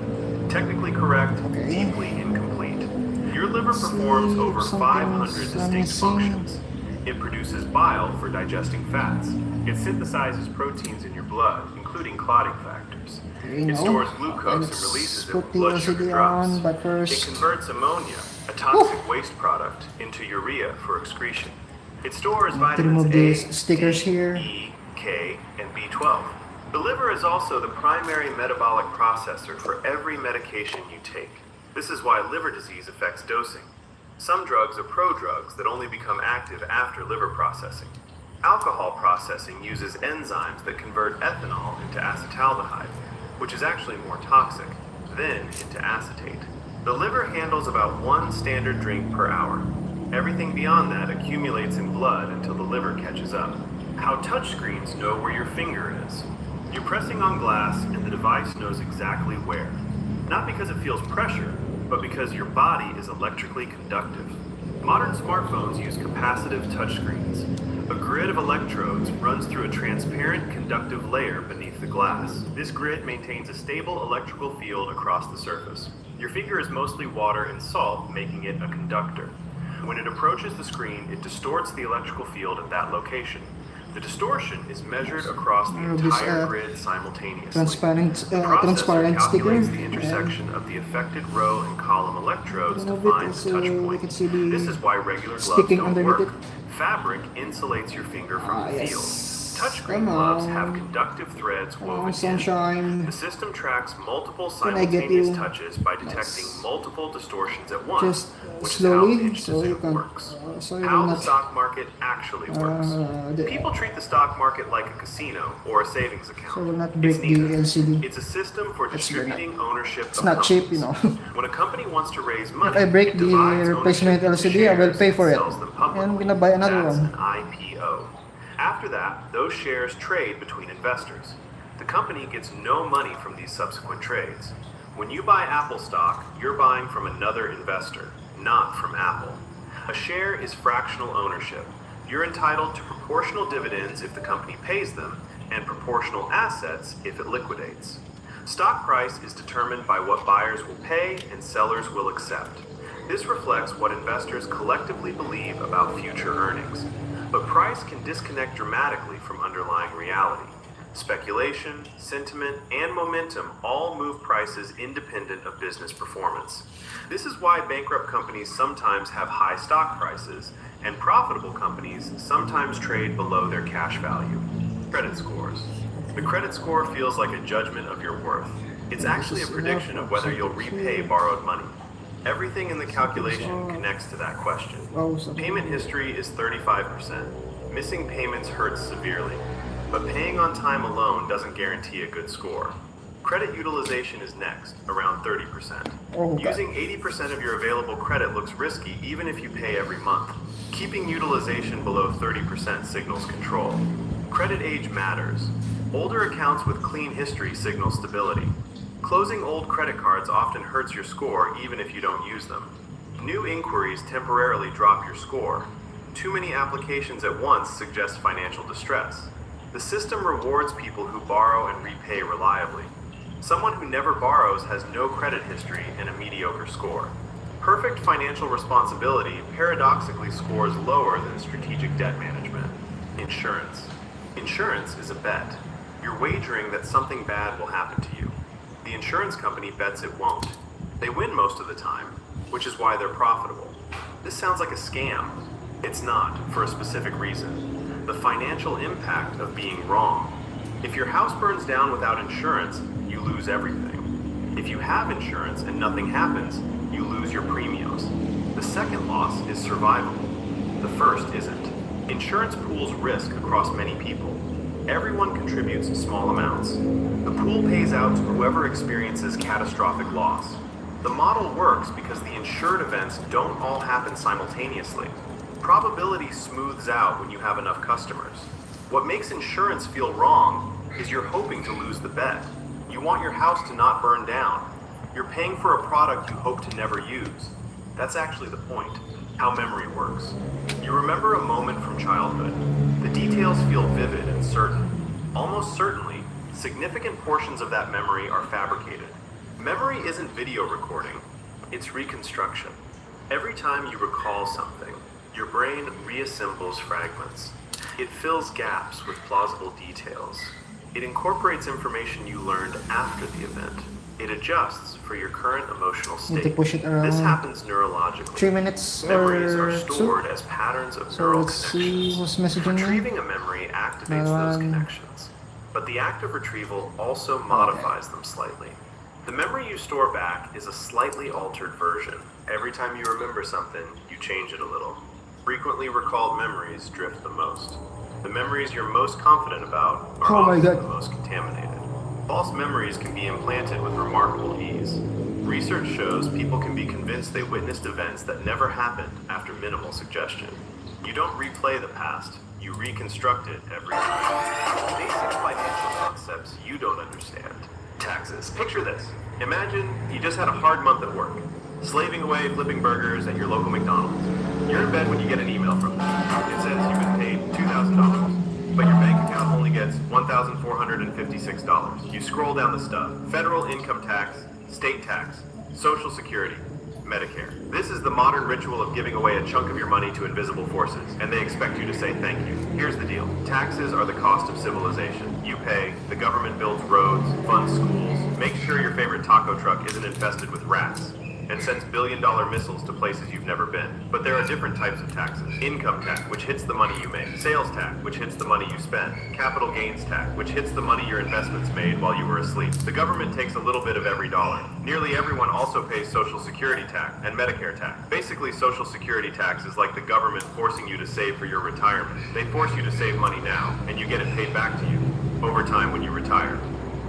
Technically correct, Okay. deeply incomplete. Your liver performs over 500 distinct functions. It produces bile for digesting fats. It synthesizes proteins in your blood, including clotting factors. Okay, It no. stores glucose and Let's releases it put with the blood sugar LCD drops. on, but It first, converts ammonia, a toxic waste product, into urea for excretion. It stores to vitamins remove A, these stickers D, here. E, K, and B12. The liver is also the primary metabolic processor for every medication you take. This is why liver disease affects dosing. Some drugs are prodrugs that only become active after liver processing. Alcohol processing uses enzymes that convert ethanol into acetaldehyde, which is actually more toxic, then into acetate. The liver handles about 1 standard drink per hour. Everything beyond that accumulates in blood until the liver catches up. How touchscreens know where your finger is. You're pressing on glass and the device knows exactly where. Not because it feels pressure, but because your body is electrically conductive. Modern smartphones use capacitive touchscreens. A grid of electrodes runs through a transparent conductive layer beneath the glass. This grid maintains a stable electrical field across the surface. Your finger is mostly water and salt, making it a conductor. When it approaches the screen, it distorts the electrical field at that location. The distortion is measured across the entire grid simultaneously. transparent, The processor transparent sticker. calculates the intersection of the affected row and column electrodes to Remove it find the so touch we point. can see the This is why regular gloves sticking don't underneath work. it. Fabric insulates your finger from the field. Yes. Touchscreen Come gloves have on. conductive threads Come woven on, in. sunshine. The system tracks multiple Can I get simultaneous you? touches by detecting Yes. multiple distortions at once, Just which slowly, is how pinch so you zoom can, works. so you How will the not. stock market actually works. People treat the stock market like a casino or a savings account. So will not It's break the neither. LCD. It's a system for It's distributing ownership It's of not cheap, companies. you know. When a company wants to raise money, If I break it the divides replacement ownership into LCD, I will shares pay for and it. sells them publicly. And I'm gonna buy another That's one. an IPO. After that, those shares trade between investors. The company gets no money from these subsequent trades. When you buy Apple stock, you're buying from another investor, not from Apple. A share is fractional ownership. You're entitled to proportional dividends if the company pays them, and proportional assets if it liquidates. Stock price is determined by what buyers will pay and sellers will accept. This reflects what investors collectively believe about future earnings. But price can disconnect dramatically from underlying reality. Speculation, sentiment, and momentum all move prices independent of business performance. This is why bankrupt companies sometimes have high stock prices, and profitable companies sometimes trade below their cash value. Credit scores. The credit score feels like a judgment of your worth. It's actually a prediction of whether you'll repay borrowed money. Everything in the calculation connects to that question. Payment history is 35%. Missing payments hurts severely, but paying on time alone doesn't guarantee a good score. Credit utilization is next, around 30%. Oh, God. Using 80% of your available credit looks risky even if you pay every month. Keeping utilization below 30% signals control. Credit age matters. Older accounts with clean history signal stability. Closing old credit cards often hurts your score even if you don't use them. New inquiries temporarily drop your score. Too many applications at once suggest financial distress. The system rewards people who borrow and repay reliably. Someone who never borrows has no credit history and a mediocre score. Perfect financial responsibility paradoxically scores lower than strategic debt management. Insurance. Insurance is a bet. You're wagering that something bad will happen to you. The insurance company bets it won't. They win most of the time, which is why they're profitable. This sounds like a scam. It's not, for a specific reason. The financial impact of being wrong. If your house burns down without insurance, you lose everything. If you have insurance and nothing happens, you lose your premiums. The second loss is survival. The first isn't. Insurance pools risk across many people. Everyone contributes small amounts. The pool pays out to whoever experiences catastrophic loss. The model works because the insured events don't all happen simultaneously. Probability smooths out when you have enough customers. What makes insurance feel wrong is you're hoping to lose the bet. You want your house to not burn down. You're paying for a product you hope to never use. That's actually the point, how memory works. You remember a moment from childhood. The details feel vivid and certain. Almost certainly, significant portions of that memory are fabricated. Memory isn't video recording, it's reconstruction. Every time you recall something, your brain reassembles fragments. It fills gaps with plausible details. It incorporates information you learned after the event. It adjusts for your current emotional Need to state. push it This around happens neurologically. 3 minutes Memories are or stored so. as patterns of So neural let's see connections. who's messaging me. Retrieving a memory activates Another those one. connections, but the act of retrieval also modifies them slightly. The memory you store back is a slightly altered version. Every time you remember something, you change it a little. Frequently recalled memories drift the most. The memories you're most confident about are Oh my often God. the most contaminated. False memories can be implanted with remarkable ease. Research shows people can be convinced they witnessed events that never happened after minimal suggestion. You don't replay the past, you reconstruct it every time. Basic financial concepts you don't understand. Taxes. Picture this. Imagine you just had a hard month at work, slaving away flipping burgers at your local McDonald's. You're in bed when you get an email from them. It says you've been paid $2,000, but your bank account only gets $1,456. You scroll down the stuff. Federal income tax, state tax, Social Security, Medicare. This is the modern ritual of giving away a chunk of your money to invisible forces, and they expect you to say thank you. Here's the deal. Taxes are the cost of civilization. You pay, the government builds roads, funds schools, makes sure your favorite taco truck isn't infested with rats, and sends billion-dollar missiles to places you've never been. But there are different types of taxes. Income tax, which hits the money you make. Sales tax, which hits the money you spend. Capital gains tax, which hits the money your investments made while you were asleep. The government takes a little bit of every dollar. Nearly everyone also pays Social Security tax and Medicare tax. Basically, Social Security tax is like the government forcing you to save for your retirement. They force you to save money now, and you get it paid back to you over time when you retire.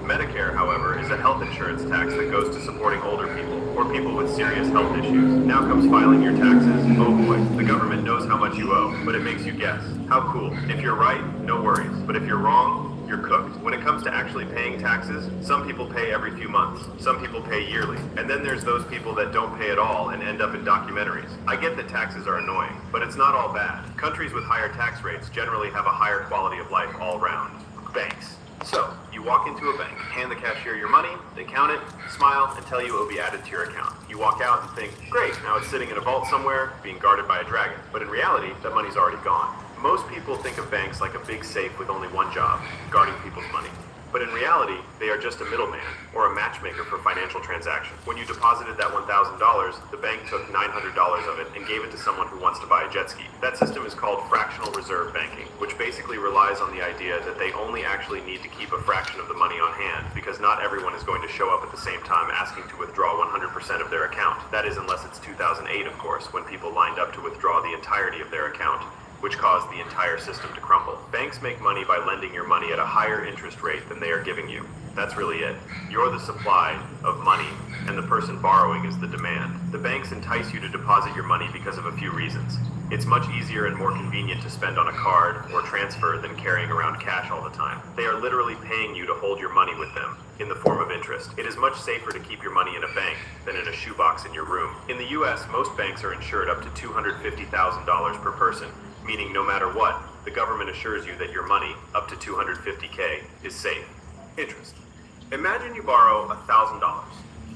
Medicare, however, is a health insurance tax that goes to supporting older people or people with serious health issues. Now comes filing your taxes. Oh boy, the government knows how much you owe, but it makes you guess. How cool. If you're right, no worries. But if you're wrong, you're cooked. When it comes to actually paying taxes, some people pay every few months. Some people pay yearly. And then there's those people that don't pay at all and end up in documentaries. I get that taxes are annoying, but it's not all bad. Countries with higher tax rates generally have a higher quality of life all round. Banks. So, you walk into a bank, hand the cashier your money, they count it, smile, and tell you it will be added to your account. You walk out and think, great, now it's sitting in a vault somewhere, being guarded by a dragon. But in reality, that money's already gone. Most people think of banks like a big safe with only one job, guarding people's money. But in reality, they are just a middleman, or a matchmaker for financial transactions. When you deposited that $1,000, the bank took $900 of it and gave it to someone who wants to buy a jet ski. That system is called fractional reserve banking, which basically relies on the idea that they only actually need to keep a fraction of the money on hand, because not everyone is going to show up at the same time asking to withdraw 100% of their account. That is unless it's 2008, of course, when people lined up to withdraw the entirety of their account, which caused the entire system to crumble. Banks make money by lending your money at a higher interest rate than they are giving you. That's really it. You're the supply of money, and the person borrowing is the demand. The banks entice you to deposit your money because of a few reasons. It's much easier and more convenient to spend on a card or transfer than carrying around cash all the time. They are literally paying you to hold your money with them in the form of interest. It is much safer to keep your money in a bank than in a shoebox in your room. In the US, most banks are insured up to $250,000 per person, meaning no matter what, the government assures you that your money, up to $250K, is safe. Interest. Imagine you borrow $1,000.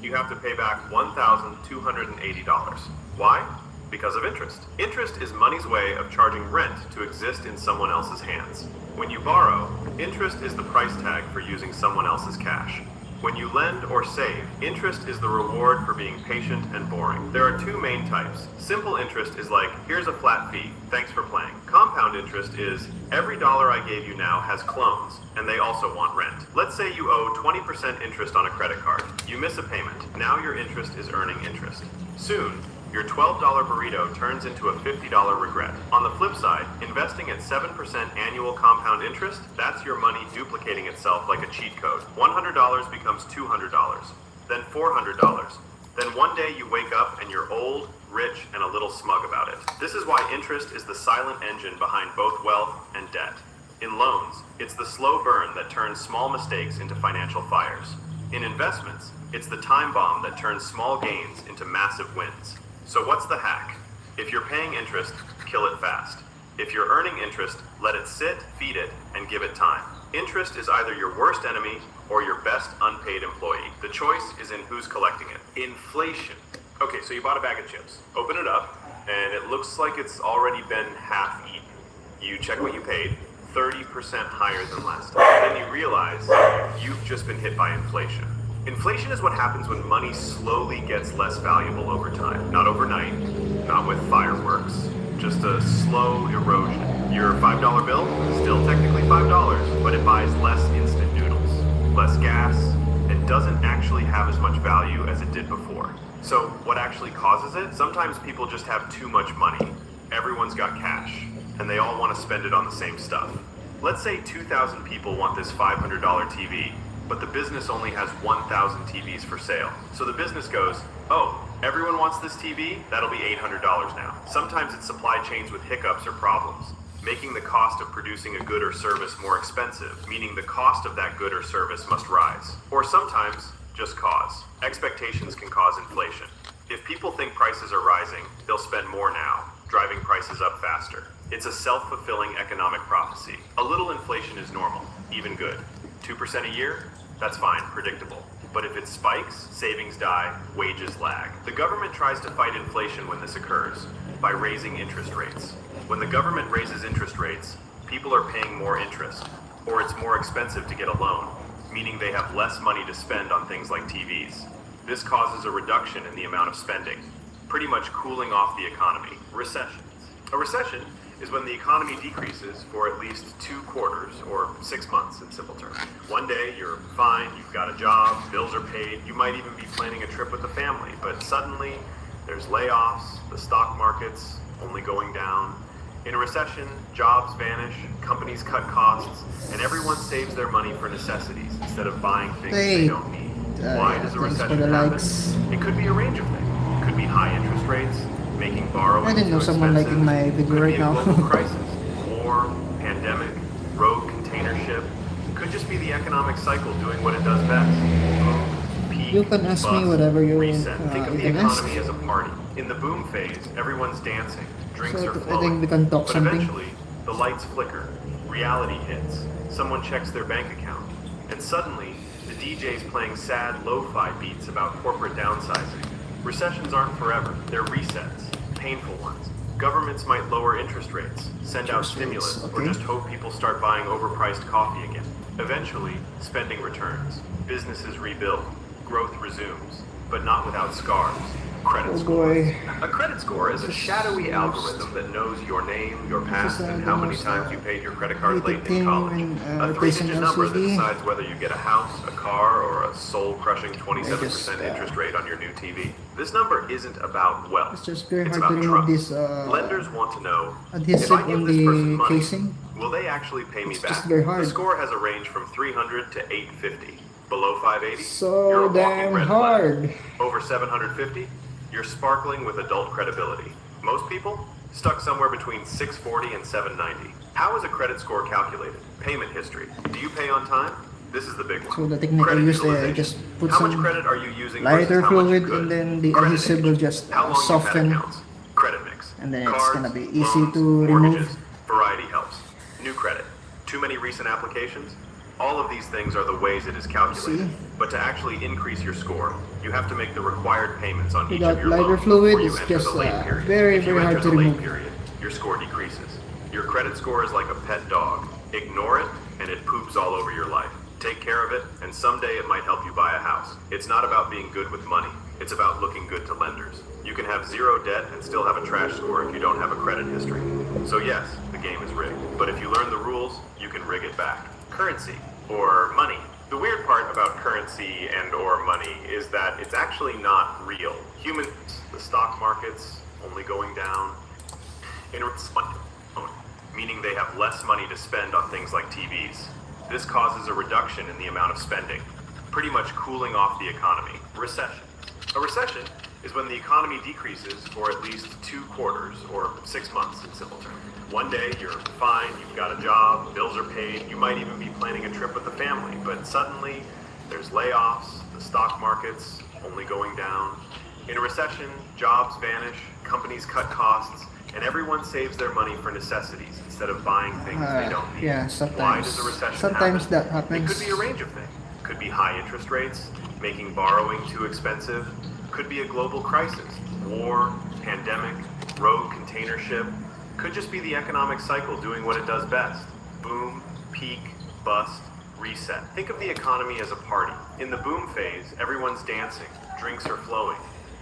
You have to pay back $1,280. Why? Because of interest. Interest is money's way of charging rent to exist in someone else's hands. When you borrow, interest is the price tag for using someone else's cash. When you lend or save, interest is the reward for being patient and boring. There are two main types. Simple interest is like, here's a flat fee, thanks for playing. Compound interest is, every dollar I gave you now has clones, and they also want rent. Let's say you owe 20% interest on a credit card. You miss a payment. Now your interest is earning interest. Soon, your $12 burrito turns into a $50 regret. On the flip side, investing at 7% annual compound interest, that's your money duplicating itself like a cheat code. $100 becomes $200, then $400, Then one day you wake up and you're old, rich, and a little smug about it. This is why interest is the silent engine behind both wealth and debt. In loans, it's the slow burn that turns small mistakes into financial fires. In investments, it's the time bomb that turns small gains into massive wins. So what's the hack? If you're paying interest, kill it fast. If you're earning interest, let it sit, feed it, and give it time. Interest is either your worst enemy or your best unpaid employee. The choice is in who's collecting it. Inflation. Okay, so you bought a bag of chips. Open it up, and it looks like it's already been half eaten. You check what you paid, 30% higher than last time. Then you realize you've just been hit by inflation. Inflation is what happens when money slowly gets less valuable over time. Not overnight, not with fireworks, just a slow erosion. Your $5 bill, still technically $5, but it buys less instant noodles, less gas, and doesn't actually have as much value as it did before. So what actually causes it? Sometimes people just have too much money. Everyone's got cash, and they all want to spend it on the same stuff. Let's say 2,000 people want this $500 TV, but the business only has 1,000 TVs for sale. So the business goes, oh, everyone wants this TV? That'll be $800 now. Sometimes it's supply chains with hiccups or problems, making the cost of producing a good or service more expensive, meaning the cost of that good or service must rise. Or sometimes, just cause. Expectations can cause inflation. If people think prices are rising, they'll spend more now, driving prices up faster. It's a self-fulfilling economic prophecy. A little inflation is normal, even good. 2% a year? That's fine, predictable. But if it spikes, savings die, wages lag. The government tries to fight inflation when this occurs by raising interest rates. When the government raises interest rates, people are paying more interest, or it's more expensive to get a loan, meaning they have less money to spend on things like TVs. This causes a reduction in the amount of spending, pretty much cooling off the economy. Recessions. A recession is when the economy decreases for at least 2 quarters, or 6 months in simple terms. One day you're fine, you've got a job, bills are paid, you might even be planning a trip with the family, but suddenly there's layoffs, the stock market's only going down. In a recession, jobs vanish, companies cut costs, and everyone saves their money for necessities instead of buying things they don't need. Why does a recession happen? It could be a range of things. It could be high interest rates, making borrowing I didn't know too someone expensive. liking my video Could right be a now. global crisis, war, pandemic, rogue container ship. Could just be the economic cycle doing what it does best. Boom, peak, You can ask me bust, whatever you reset. Think of you the can ask. economy as a party. In the boom phase, everyone's dancing, drinks So are I think flowing. we can talk But something. eventually, the lights flicker, reality hits, someone checks their bank account, and suddenly, the DJ's playing sad lo-fi beats about corporate downsizing. Recessions aren't forever, they're resets, painful ones. Governments might lower interest rates, send out Interest stimulus, rates, or okay. just hope people start buying overpriced coffee again. Eventually, spending returns, businesses rebuild, growth resumes, but not without scars. Credit Oh score. boy. A credit score is a shadowy algorithm that knows your name, your past, and how many times you paid your credit card late in college. A replacing three-digit number that LCD. decides whether you get a house, a car, or a soul-crushing 27% Just, interest rate on your new TV. This number isn't about wealth. It's just very It's hard to about remove trust. this Lenders want to know, if adhesive I give on this person the money, casing. will they actually pay me It's back? just very hard. The score has a range from 300 to 850. Below 580, So you're a walking damn red hard. flag. Over 750, you're sparkling with adult credibility. Most people stuck somewhere between 640 and 790. How is a credit score calculated? Payment history. Do you pay on time? This is the big one. So the technique I Credit used there, utilization. just put how much some credit are you using lighter versus how much you fluid could? and then the Credit adhesive age. will just How long you've had soften. accounts. Credit mix. And then it's Cards, gonna be easy loans, to remove. mortgages. Variety helps. New credit. Too many recent applications. All of these things are the ways it is calculated. See? But to actually increase your score, you have to make the required payments on each Without of your lighter loans fluid, before you it's enter just, the late period. very, If you very enter hard to the late remove. period, your score decreases. Your credit score is like a pet dog. Ignore it, and it poops all over your life. Take care of it, and someday it might help you buy a house. It's not about being good with money. It's about looking good to lenders. You can have zero debt and still have a trash score if you don't have a credit history. So yes, the game is rigged. But if you learn the rules, you can rig it back. Currency, or money. The weird part about currency and or money is that it's actually not real. Humans, the stock market's only going down. Meaning they have less money to spend on things like TVs. This causes a reduction in the amount of spending, pretty much cooling off the economy. Recession. A recession is when the economy decreases for at least 2 quarters, or 6 months in simple terms. One day you're fine, you've got a job, bills are paid, you might even be planning a trip with the family, but suddenly there's layoffs, the stock market's only going down. In a recession, jobs vanish, companies cut costs, and everyone saves their money for necessities instead of buying things they don't need. Yeah, Why does a recession sometimes happen? that happens. It could be a range of things. Could be high interest rates, making borrowing too expensive. Could be a global crisis, war, pandemic, rogue container ship. Could just be the economic cycle doing what it does best. Boom, peak, bust, reset. Think of the economy as a party. In the boom phase, everyone's dancing, drinks are flowing.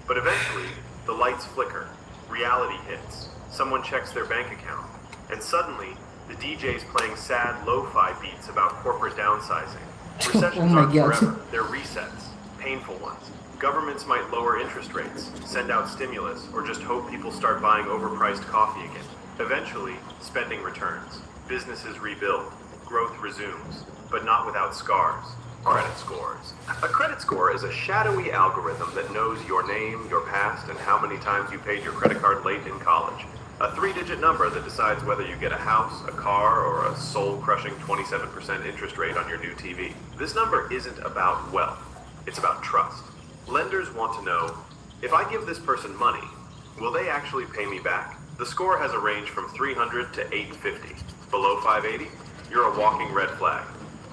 But eventually, the lights flicker, reality hits, someone checks their bank account, and suddenly, the DJ's playing sad lo-fi beats about corporate downsizing. Recessions my aren't God. forever, they're resets, painful ones. Governments might lower interest rates, send out stimulus, or just hope people start buying overpriced coffee again. Eventually, spending returns, businesses rebuild, growth resumes, but not without scars. Credit scores. A credit score is a shadowy algorithm that knows your name, your past, and how many times you paid your credit card late in college. A 3-digit number that decides whether you get a house, a car, or a soul-crushing 27% interest rate on your new TV. This number isn't about wealth. It's about trust. Lenders want to know, if I give this person money, will they actually pay me back? The score has a range from 300 to 850. Below 580, you're a walking red flag.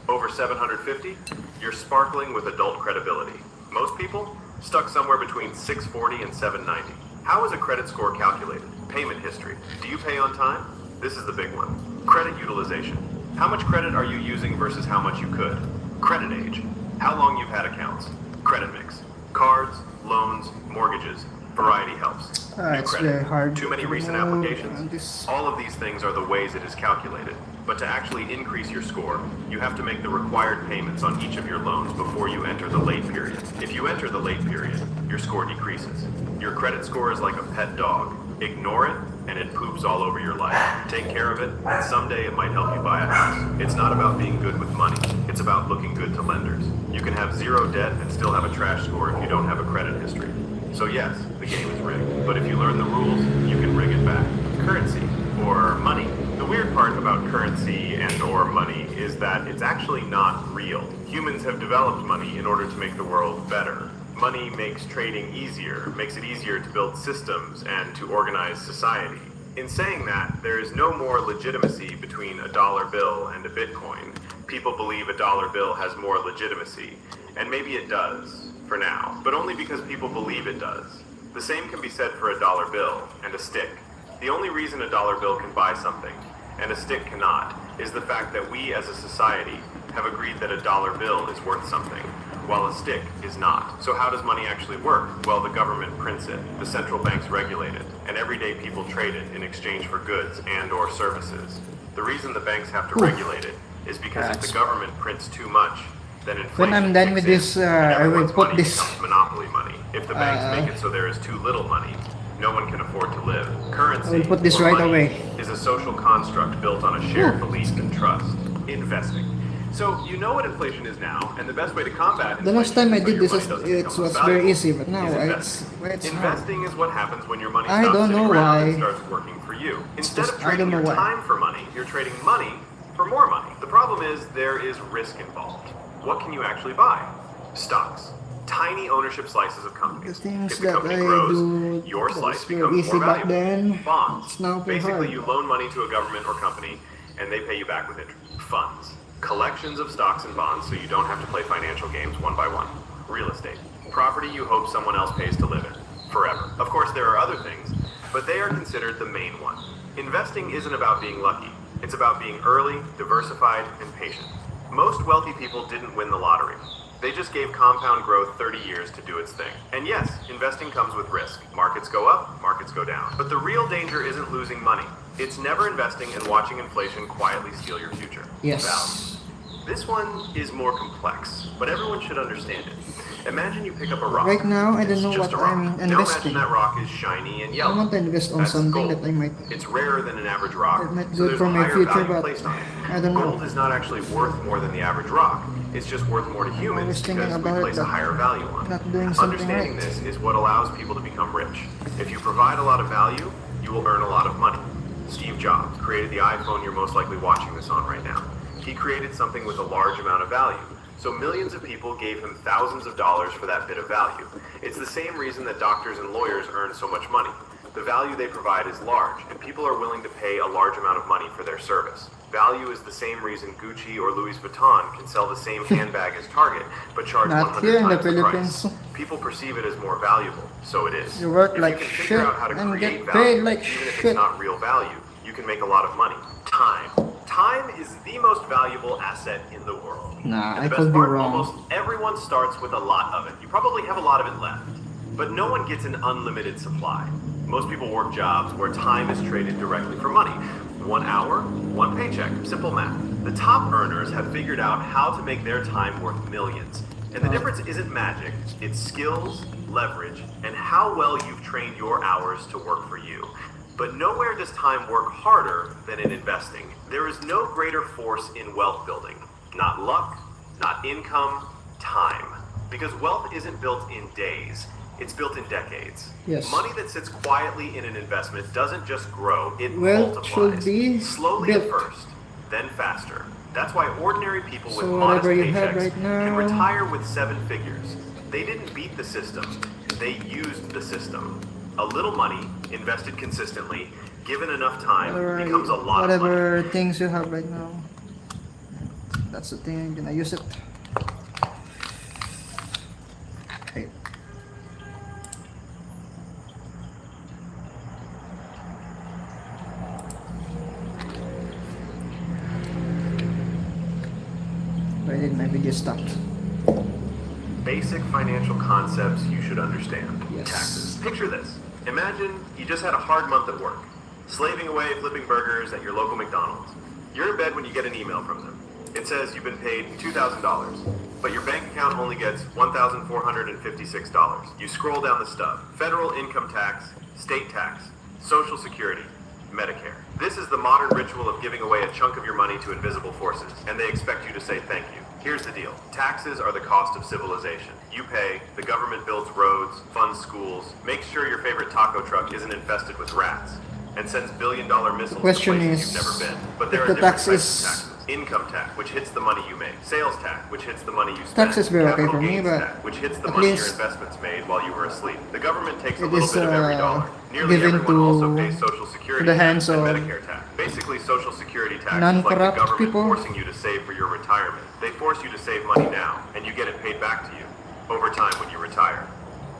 Over 750, you're sparkling with adult credibility. Most people, stuck somewhere between 640 and 790. How is a credit score calculated? Payment history. Do you pay on time? This is the big one. Credit utilization. How much credit are you using versus how much you could? Credit age. How long you've had accounts. Credit mix. Cards, loans, mortgages. Variety helps. New It's credit. very hard. Too many to recent know, applications. this- All of these things are the ways it is calculated. But to actually increase your score, you have to make the required payments on each of your loans before you enter the late period. If you enter the late period, your score decreases. Your credit score is like a pet dog. Ignore it, and it poops all over your life. Take care of it, and someday it might help you buy a house. It's not about being good with money. It's about looking good to lenders. You can have zero debt and still have a trash score if you don't have a credit history. So yes, the game is rigged. But if you learn the rules, you can rig it back. Currency, or money. The weird part about currency and or money is that it's actually not real. Humans have developed money in order to make the world better. Money makes trading easier, makes it easier to build systems and to organize society. In saying that, there is no more legitimacy between a dollar bill and a Bitcoin. People believe a dollar bill has more legitimacy, and maybe it does, for now, but only because people believe it does. The same can be said for a dollar bill and a stick. The only reason a dollar bill can buy something, and a stick cannot, is the fact that we as a society have agreed that a dollar bill is worth something, while a stick is not. So how does money actually work? Well, the government prints it, the central banks regulate it, and everyday people trade it in exchange for goods and or services. The reason the banks have to regulate it is because if the government prints too much, then inflation When I'm done with kicks this, in, and I will everyone's put money this. becomes monopoly money. If the banks make it so there is too little money, no one can afford to live. Currency, I will put this or right money, away. is a social construct built on a shared belief and trust. Investing. So you know what inflation is now, and the best way to combat inflation The last time I so did your this, money doesn't it become was less very valuable easy, but now is it's investing. hard. Investing is what happens when your money I stops don't sitting know around why. and starts working for you. Instead just- of I don't trading know your why. time for money, you're trading money for more money. The problem is there is risk involved. What can you actually buy? Stocks. Tiny ownership slices of companies. The things If the that company I grows, do your that slice was very becomes easy more back valuable. then, Bonds. it's now very Basically, hard. you loan money to a government or company, and they pay you back with interest. Funds. Collections of stocks and bonds so you don't have to play financial games one by one. Real estate. Property you hope someone else pays to live in. Forever. Of course, there are other things, but they are considered the main one. Investing isn't about being lucky. It's about being early, diversified, and patient. Most wealthy people didn't win the lottery. They just gave compound growth 30 years to do its thing. And yes, investing comes with risk. Markets go up, markets go down. But the real danger isn't losing money. It's never investing and watching inflation quietly steal your future. Yes. Value. This one is more complex, but everyone should understand it. Imagine you pick up a rock. Right now, I don't It's know just what a rock. I'm Now imagine investing. that rock is shiny and I yellow. want to invest on That's something gold. that I might It's rarer than an average rock, that might so good there's for a my higher future, value but placed on it. I don't know. Gold is not actually worth more than the average rock. It's just worth more to humans always thinking because we about it, place a but higher value on it. not doing something Understanding right. this is what allows people to become rich. If you provide a lot of value, you will earn a lot of money. Steve Jobs created the iPhone you're most likely watching this on right now. He created something with a large amount of value. So millions of people gave him thousands of dollars for that bit of value. It's the same reason that doctors and lawyers earn so much money. The value they provide is large, and people are willing to pay a large amount of money for their service. Value is the same reason Gucci or Louis Vuitton can sell the same handbag as Target, but charge Not 100 here in the times the price. Philippines. People perceive it as more valuable, so it is. You work If like you can shit figure out how to and create get value, paid like even if shit. it's not real value, you can make a lot of money. Time. Time is the most valuable asset in the world. Nah, And I the could best be part, wrong. almost everyone starts with a lot of it. You probably have a lot of it left. But no one gets an unlimited supply. Most people work jobs where time is traded directly for money. 1 hour, 1 paycheck. Simple math. The top earners have figured out how to make their time worth millions. And the difference isn't magic, it's skills, leverage, and how well you've trained your hours to work for you. But nowhere does time work harder than in investing. There is no greater force in wealth building. Not luck, not income, time. Because wealth isn't built in days, it's built in decades. Yes. Money that sits quietly in an investment doesn't just grow, it Wealth should multiplies. be Slowly at built. first, then faster. That's why ordinary people with So modest whatever you paychecks have right can now- retire with 7 figures. They didn't beat the system, they used the system. A little money, invested consistently, given enough time, becomes a lot of money. Whatever things you have right now. That's the thing, I'm gonna use it. Okay. Why did my video stop? Basic financial concepts you should understand. Yes. Taxes. Picture this. Imagine you just had a hard month at work, slaving away flipping burgers at your local McDonald's. You're in bed when you get an email from them. It says you've been paid $2,000, but your bank account only gets $1,456. You scroll down the stub. Federal income tax, state tax, Social Security, Medicare. This is the modern ritual of giving away a chunk of your money to invisible forces, and they expect you to say thank you. Here's the deal. Taxes are the cost of civilization. You pay, the government builds roads, funds schools, makes sure your favorite taco truck isn't infested with rats, and sends billion-dollar missiles to Question places is, you've never been. But there if are the different tax types is- of taxes. Income tax, which hits the money you make. Sales tax, which hits the money you spend. Tax is very okay Capital for me, gains but tax, which hits the at money your least investments made while you were asleep. The government takes a it little is, bit of every dollar. Nearly given everyone also to- pays Social Security the hands tax and of Medicare tax. Basically, Social Security tax is like the non-corrupt government people. forcing you to save for your retirement. They force you to save money now, and you get it paid back to you over time when you retire.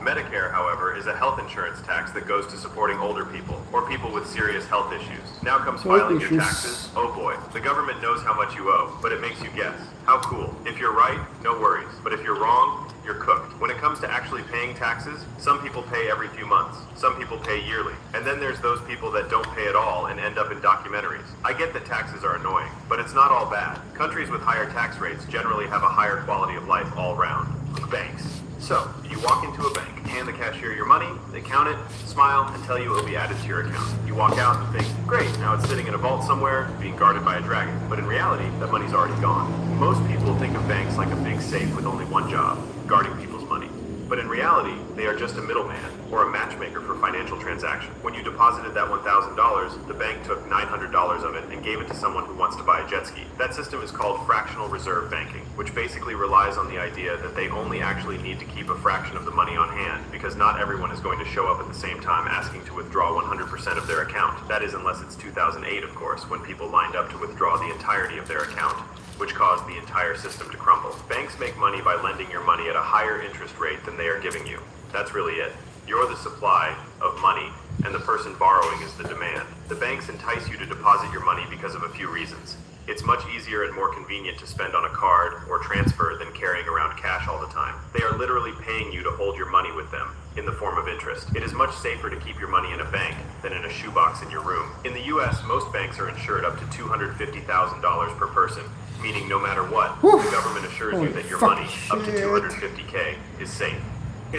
Medicare, however, is a health insurance tax that goes to supporting older people or people with serious health issues. Now comes Health filing your issues. taxes. Oh boy, the government knows how much you owe, but it makes you guess. How cool. If you're right, no worries. But if you're wrong, you're cooked. When it comes to actually paying taxes, some people pay every few months. Some people pay yearly. And then there's those people that don't pay at all and end up in documentaries. I get that taxes are annoying, but it's not all bad. Countries with higher tax rates generally have a higher quality of life all round. Banks. So, you walk into a bank, hand the cashier your money, they count it, smile, and tell you it will be added to your account. You walk out and think, great, now it's sitting in a vault somewhere, being guarded by a dragon. But in reality, that money's already gone. Most people think of banks like a big safe with only one job, guarding people's money. But in reality, they are just a middleman or a matchmaker for financial transactions. When you deposited that $1,000, the bank took $900 of it and gave it to someone who wants to buy a jet ski. That system is called fractional reserve banking, which basically relies on the idea that they only actually need to keep a fraction of the money on hand because not everyone is going to show up at the same time asking to withdraw 100% of their account. That is unless it's 2008, of course, when people lined up to withdraw the entirety of their account, which caused the entire system to crumble. Banks make money by lending your money at a higher interest rate than they are giving you. That's really it. You're the supply of money, and the person borrowing is the demand. The banks entice you to deposit your money because of a few reasons. It's much easier and more convenient to spend on a card or transfer than carrying around cash all the time. They are literally paying you to hold your money with them in the form of interest. It is much safer to keep your money in a bank than in a shoebox in your room. In the US, most banks are insured up to $250,000 per person, meaning no matter what, Whew. the government assures Holy you that your fuck money, up to shit. 250K, is safe.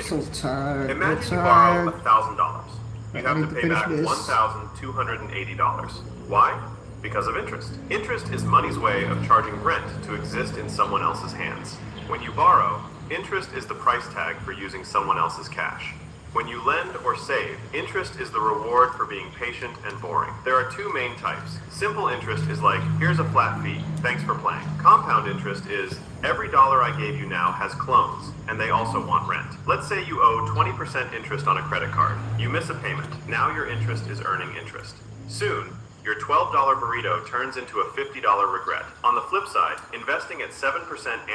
So tired. Imagine So you borrow tired. $1,000. You I have need to to pay finish back this. $1,280. Why? Because of interest. Interest is money's way of charging rent to exist in someone else's hands. When you borrow, interest is the price tag for using someone else's cash. When you lend or save, interest is the reward for being patient and boring. There are two main types. Simple interest is like, here's a flat fee, thanks for playing. Compound interest is, every dollar I gave you now has clones, and they also want rent. Let's say you owe 20% interest on a credit card. You miss a payment. Now your interest is earning interest. Soon, your $12 burrito turns into a $50 regret. On the flip side, investing at 7%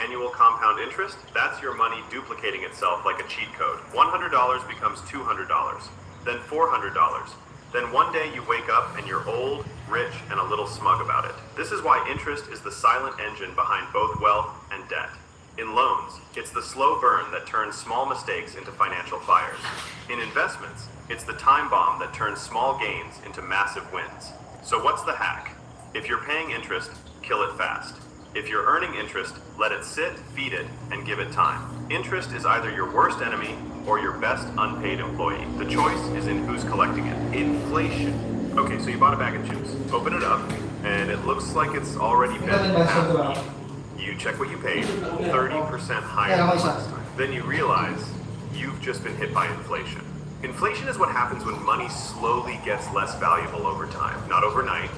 annual compound interest, that's your money duplicating itself like a cheat code. $100 becomes $200, then $400. Then one day you wake up and you're old, rich, and a little smug about it. This is why interest is the silent engine behind both wealth and debt. In loans, it's the slow burn that turns small mistakes into financial fires. In investments, it's the time bomb that turns small gains into massive wins. So what's the hack? If you're paying interest, kill it fast. If you're earning interest, let it sit, feed it, and give it time. Interest is either your worst enemy or your best unpaid employee. The choice is in who's collecting it. Inflation. Okay, so you bought a bag of chips. Open it up, and it looks like it's already been half. You check what you paid, 30% higher than last time. Then you realize you've just been hit by inflation. Inflation is what happens when money slowly gets less valuable over time. Not overnight,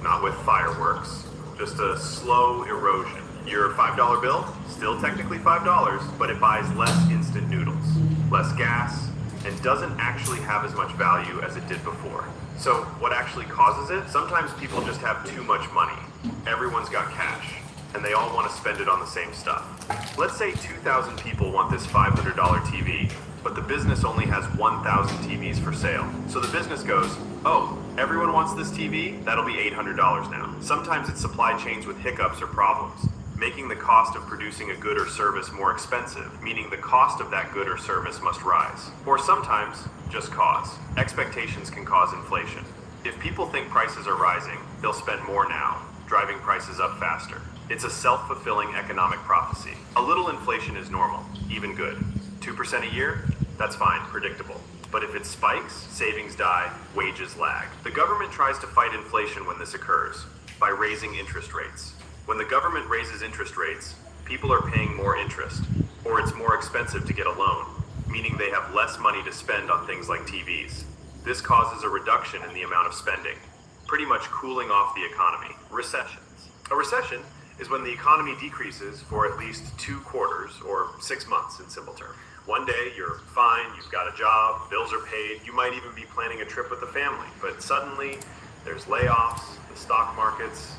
not with fireworks, just a slow erosion. Your $5 bill, still technically $5, but it buys less instant noodles, less gas, and doesn't actually have as much value as it did before. So what actually causes it? Sometimes people just have too much money. Everyone's got cash, and they all want to spend it on the same stuff. Let's say 2,000 people want this $500 TV, but the business only has 1,000 TVs for sale. So the business goes, oh, everyone wants this TV? That'll be $800 now. Sometimes it's supply chains with hiccups or problems, making the cost of producing a good or service more expensive, meaning the cost of that good or service must rise. Or sometimes, just cause. Expectations can cause inflation. If people think prices are rising, they'll spend more now, driving prices up faster. It's a self-fulfilling economic prophecy. A little inflation is normal, even good. 2% a year? That's fine, predictable. But if it spikes, savings die, wages lag. The government tries to fight inflation when this occurs by raising interest rates. When the government raises interest rates, people are paying more interest, or it's more expensive to get a loan, meaning they have less money to spend on things like TVs. This causes a reduction in the amount of spending, pretty much cooling off the economy. Recessions. A recession is when the economy decreases for at least 2 quarters, or 6 months in simple terms. One day you're fine, you've got a job, bills are paid, you might even be planning a trip with the family, but suddenly there's layoffs, the stock markets.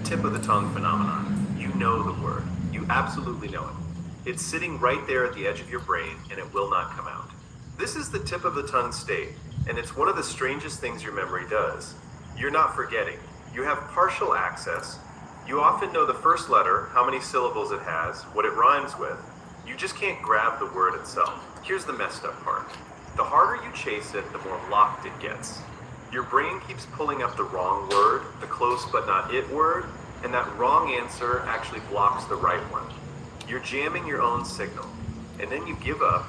Tip of the tongue phenomenon. You know the word. You absolutely know it. It's sitting right there at the edge of your brain and it will not come out. This is the tip of the tongue state, and it's one of the strangest things your memory does. You're not forgetting. You have partial access. You often know the first letter, how many syllables it has, what it rhymes with. You just can't grab the word itself. Here's the messed up part. The harder you chase it, the more locked it gets. Your brain keeps pulling up the wrong word, the close but not it word, and that wrong answer actually blocks the right one. You're jamming your own signal, and then you give up,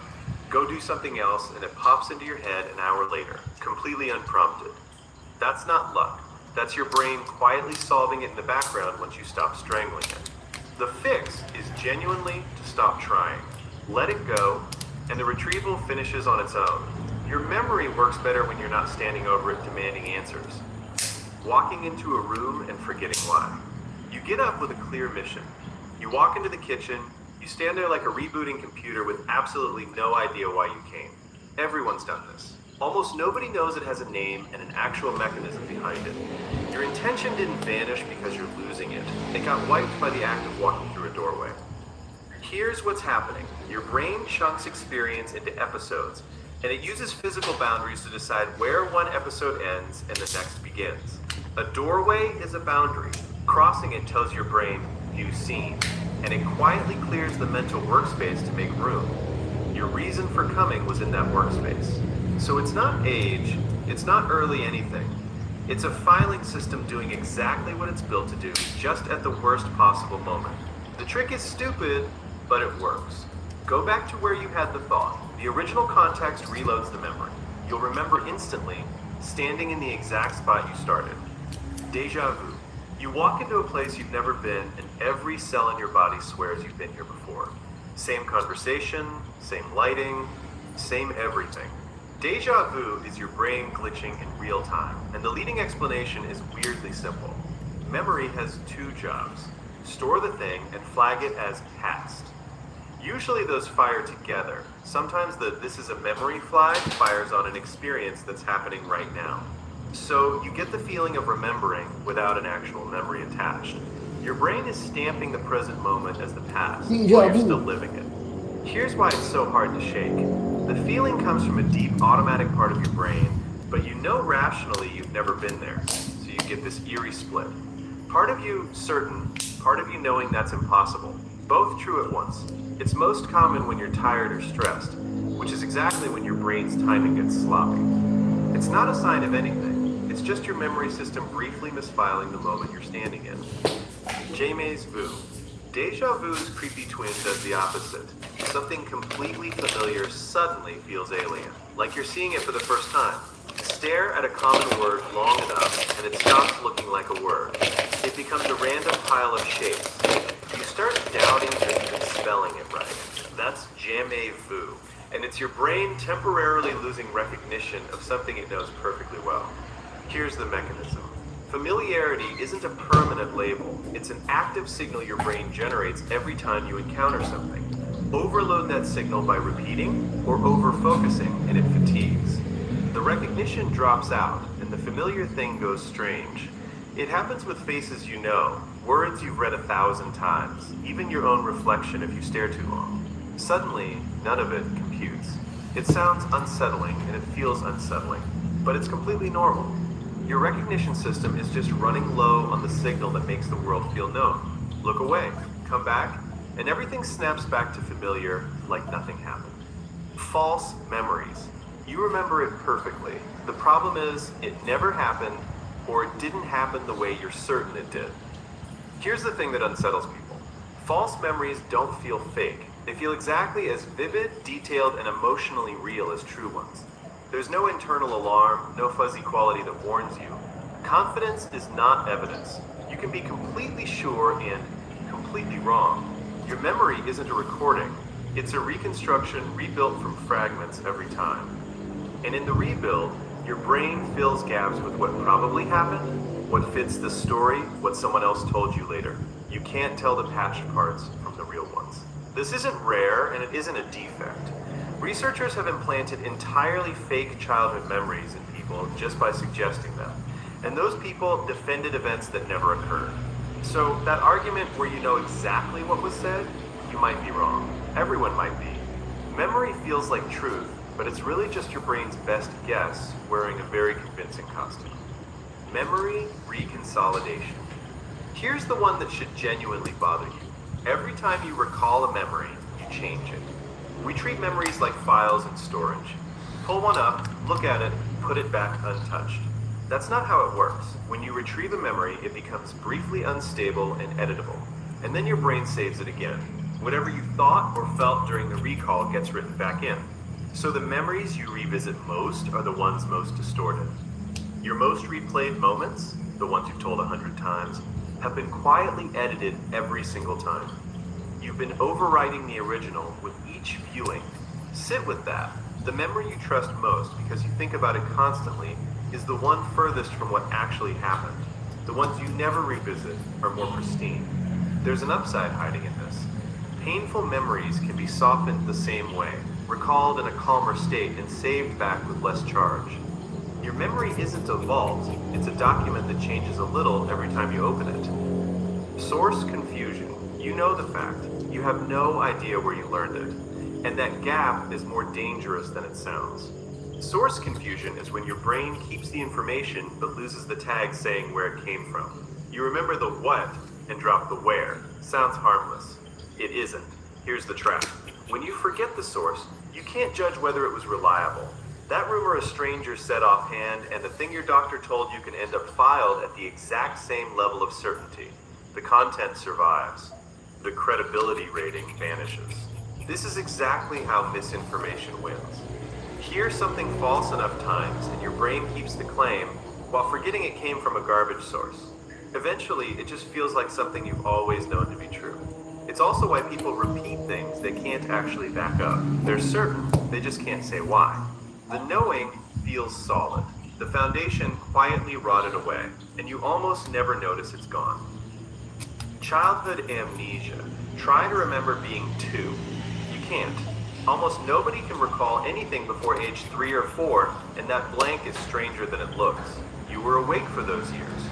go do something else, and it pops into your head an hour later, completely unprompted. That's not luck. That's your brain quietly solving it in the background once you stop strangling it. The fix is genuinely to stop trying. Let it go, and the retrieval finishes on its own. Your memory works better when you're not standing over it demanding answers. Walking into a room and forgetting why. You get up with a clear mission. You walk into the kitchen, you stand there like a rebooting computer with absolutely no idea why you came. Everyone's done this. Almost nobody knows it has a name and an actual mechanism behind it. Your intention didn't vanish because you're losing it. It got wiped by the act of walking through a doorway. Here's what's happening. Your brain chunks experience into episodes, and it uses physical boundaries to decide where one episode ends and the next begins. A doorway is a boundary. Crossing it tells your brain, new scene, and it quietly clears the mental workspace to make room. Your reason for coming was in that workspace. So it's not age, it's not early anything. It's a filing system doing exactly what it's built to do, just at the worst possible moment. The trick is stupid, but it works. Go back to where you had the thought. The original context reloads the memory. You'll remember instantly, standing in the exact spot you started. Deja vu. You walk into a place you've never been, and every cell in your body swears you've been here before. Same conversation, same lighting, same everything. Deja vu is your brain glitching in real time, and the leading explanation is weirdly simple. Memory has two jobs: store the thing and flag it as past. Usually those fire together. Sometimes the "this is a memory" flag fires on an experience that's happening right now. So you get the feeling of remembering without an actual memory attached. Your brain is stamping the present moment as the past while you're still living it. Here's why it's so hard to shake. The feeling comes from a deep automatic part of your brain, but you know rationally you've never been there. So you get this eerie split. Part of you certain, part of you knowing that's impossible. Both true at once. It's most common when you're tired or stressed, which is exactly when your brain's timing gets sloppy. It's not a sign of anything. It's just your memory system briefly misfiling the moment you're standing in. James vu. Deja vu's creepy twin does the opposite. Something completely familiar suddenly feels alien, like you're seeing it for the first time. Stare at a common word long enough, and it stops looking like a word. It becomes a random pile of shapes. You start doubting you're even spelling it right. That's jamais vu, and it's your brain temporarily losing recognition of something it knows perfectly well. Here's the mechanism. Familiarity isn't a permanent label. It's an active signal your brain generates every time you encounter something. Overload that signal by repeating or over-focusing, and it fatigues. The recognition drops out, and the familiar thing goes strange. It happens with faces you know, words you've read 1,000 times, even your own reflection if you stare too long. Suddenly, none of it computes. It sounds unsettling, and it feels unsettling, but it's completely normal. Your recognition system is just running low on the signal that makes the world feel known. Look away, come back, and everything snaps back to familiar like nothing happened. False memories. You remember it perfectly. The problem is, it never happened, or it didn't happen the way you're certain it did. Here's the thing that unsettles people. False memories don't feel fake. They feel exactly as vivid, detailed, and emotionally real as true ones. There's no internal alarm, no fuzzy quality that warns you. Confidence is not evidence. You can be completely sure and completely wrong. Your memory isn't a recording. It's a reconstruction rebuilt from fragments every time. And in the rebuild, your brain fills gaps with what probably happened, what fits the story, what someone else told you later. You can't tell the patched parts from the real ones. This isn't rare, and it isn't a defect. Researchers have implanted entirely fake childhood memories in people just by suggesting them. And those people defended events that never occurred. So that argument where you know exactly what was said, you might be wrong. Everyone might be. Memory feels like truth, but it's really just your brain's best guess wearing a very convincing costume. Memory reconsolidation. Here's the one that should genuinely bother you. Every time you recall a memory, you change it. We treat memories like files in storage. Pull one up, look at it, put it back untouched. That's not how it works. When you retrieve a memory, it becomes briefly unstable and editable, and then your brain saves it again. Whatever you thought or felt during the recall gets written back in. So the memories you revisit most are the ones most distorted. Your most replayed moments, the ones you've told 100 times, have been quietly edited every single time. You've been overwriting the original with each viewing. Sit with that. The memory you trust most because you think about it constantly is the one furthest from what actually happened. The ones you never revisit are more pristine. There's an upside hiding in this. Painful memories can be softened the same way, recalled in a calmer state and saved back with less charge. Your memory isn't a vault, it's a document that changes a little every time you open it. Source confusion. You know the fact. You have no idea where you learned it. And that gap is more dangerous than it sounds. Source confusion is when your brain keeps the information but loses the tag saying where it came from. You remember the what and drop the where. Sounds harmless. It isn't. Here's the trap. When you forget the source, you can't judge whether it was reliable. That rumor a stranger said offhand and the thing your doctor told you can end up filed at the exact same level of certainty. The content survives. The credibility rating vanishes. This is exactly how misinformation wins. Hear something false enough times and your brain keeps the claim while forgetting it came from a garbage source. Eventually, it just feels like something you've always known to be true. It's also why people repeat things they can't actually back up. They're certain, they just can't say why. The knowing feels solid. The foundation quietly rotted away, and you almost never notice it's gone. Childhood amnesia. Try to remember being 2. You can't. Almost nobody can recall anything before age 3 or 4, and that blank is stranger than it looks. You were awake for those years,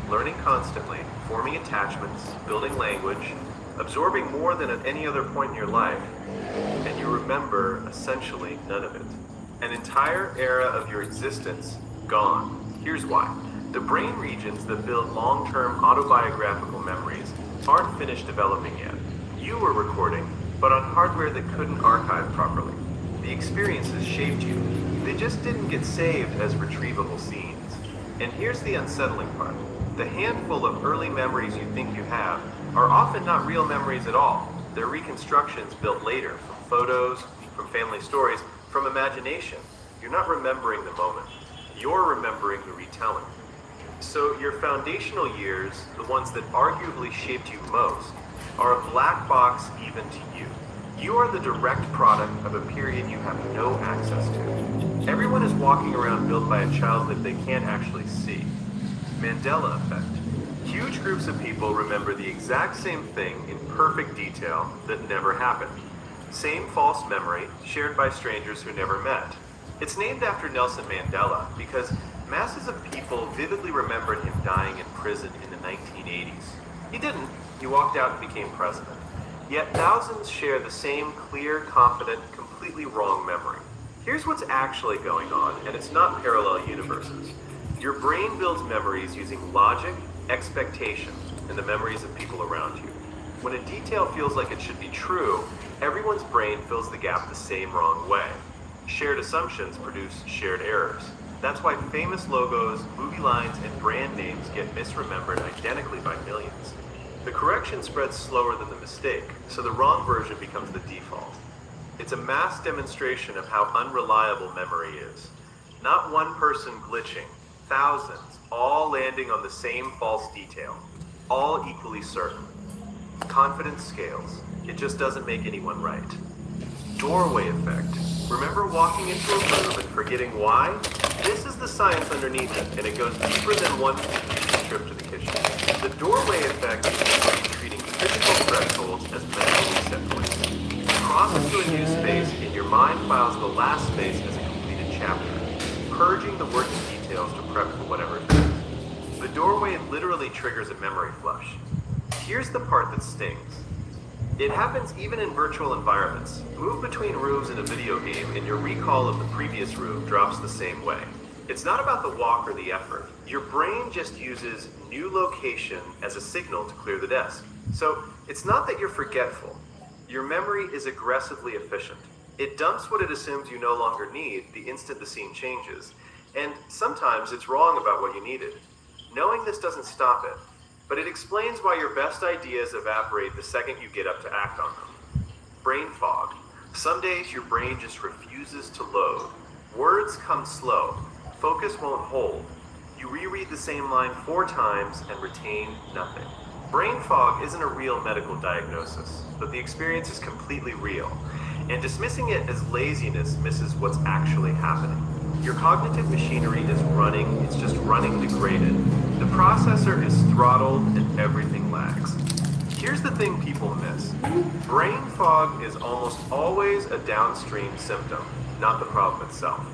learning constantly, forming attachments, building language, absorbing more than at any other point in your life, and you remember essentially none of it. An entire era of your existence gone. Here's why. The brain regions that build long-term autobiographical memories aren't finished developing yet. You were recording, but on hardware that couldn't archive properly. The experiences shaped you. They just didn't get saved as retrievable scenes. And here's the unsettling part. The handful of early memories you think you have are often not real memories at all. They're reconstructions built later from photos, from family stories, from imagination. You're not remembering the moment. You're remembering the retelling. So your foundational years, the ones that arguably shaped you most, are a black box even to you. You are the direct product of a period you have no access to. Everyone is walking around built by a childhood they can't actually see. Mandela effect. Huge groups of people remember the exact same thing in perfect detail that never happened. Same false memory shared by strangers who never met. It's named after Nelson Mandela because masses of people vividly remembered him dying in prison in the 1980s. He didn't. He walked out and became president. Yet thousands share the same clear, confident, completely wrong memory. Here's what's actually going on, and it's not parallel universes. Your brain builds memories using logic, expectation, and the memories of people around you. When a detail feels like it should be true, everyone's brain fills the gap the same wrong way. Shared assumptions produce shared errors. That's why famous logos, movie lines, and brand names get misremembered identically by millions. The correction spreads slower than the mistake, so the wrong version becomes the default. It's a mass demonstration of how unreliable memory is. Not one person glitching, thousands, all landing on the same false detail, all equally certain. Confidence scales. It just doesn't make anyone right. Doorway effect. Remember walking into a room and forgetting why? This is the science underneath it, and it goes deeper than one trip to the kitchen. The doorway effect is treating physical thresholds as mental reset points. You cross into a new space, and your mind files the last space as a completed chapter, purging the working details to prep for whatever's next. The doorway literally triggers a memory flush. Here's the part that stings. It happens even in virtual environments. Move between rooms in a video game and your recall of the previous room drops the same way. It's not about the walk or the effort. Your brain just uses new location as a signal to clear the desk. So it's not that you're forgetful. Your memory is aggressively efficient. It dumps what it assumes you no longer need the instant the scene changes. And sometimes it's wrong about what you needed. Knowing this doesn't stop it. But it explains why your best ideas evaporate the second you get up to act on them. Brain fog. Some days your brain just refuses to load. Words come slow. Focus won't hold. You reread the same line 4 times and retain nothing. Brain fog isn't a real medical diagnosis, but the experience is completely real. And dismissing it as laziness misses what's actually happening. Your cognitive machinery is running, it's just running degraded. The processor is throttled and everything lags. Here's the thing people miss. Brain fog is almost always a downstream symptom, not the problem itself.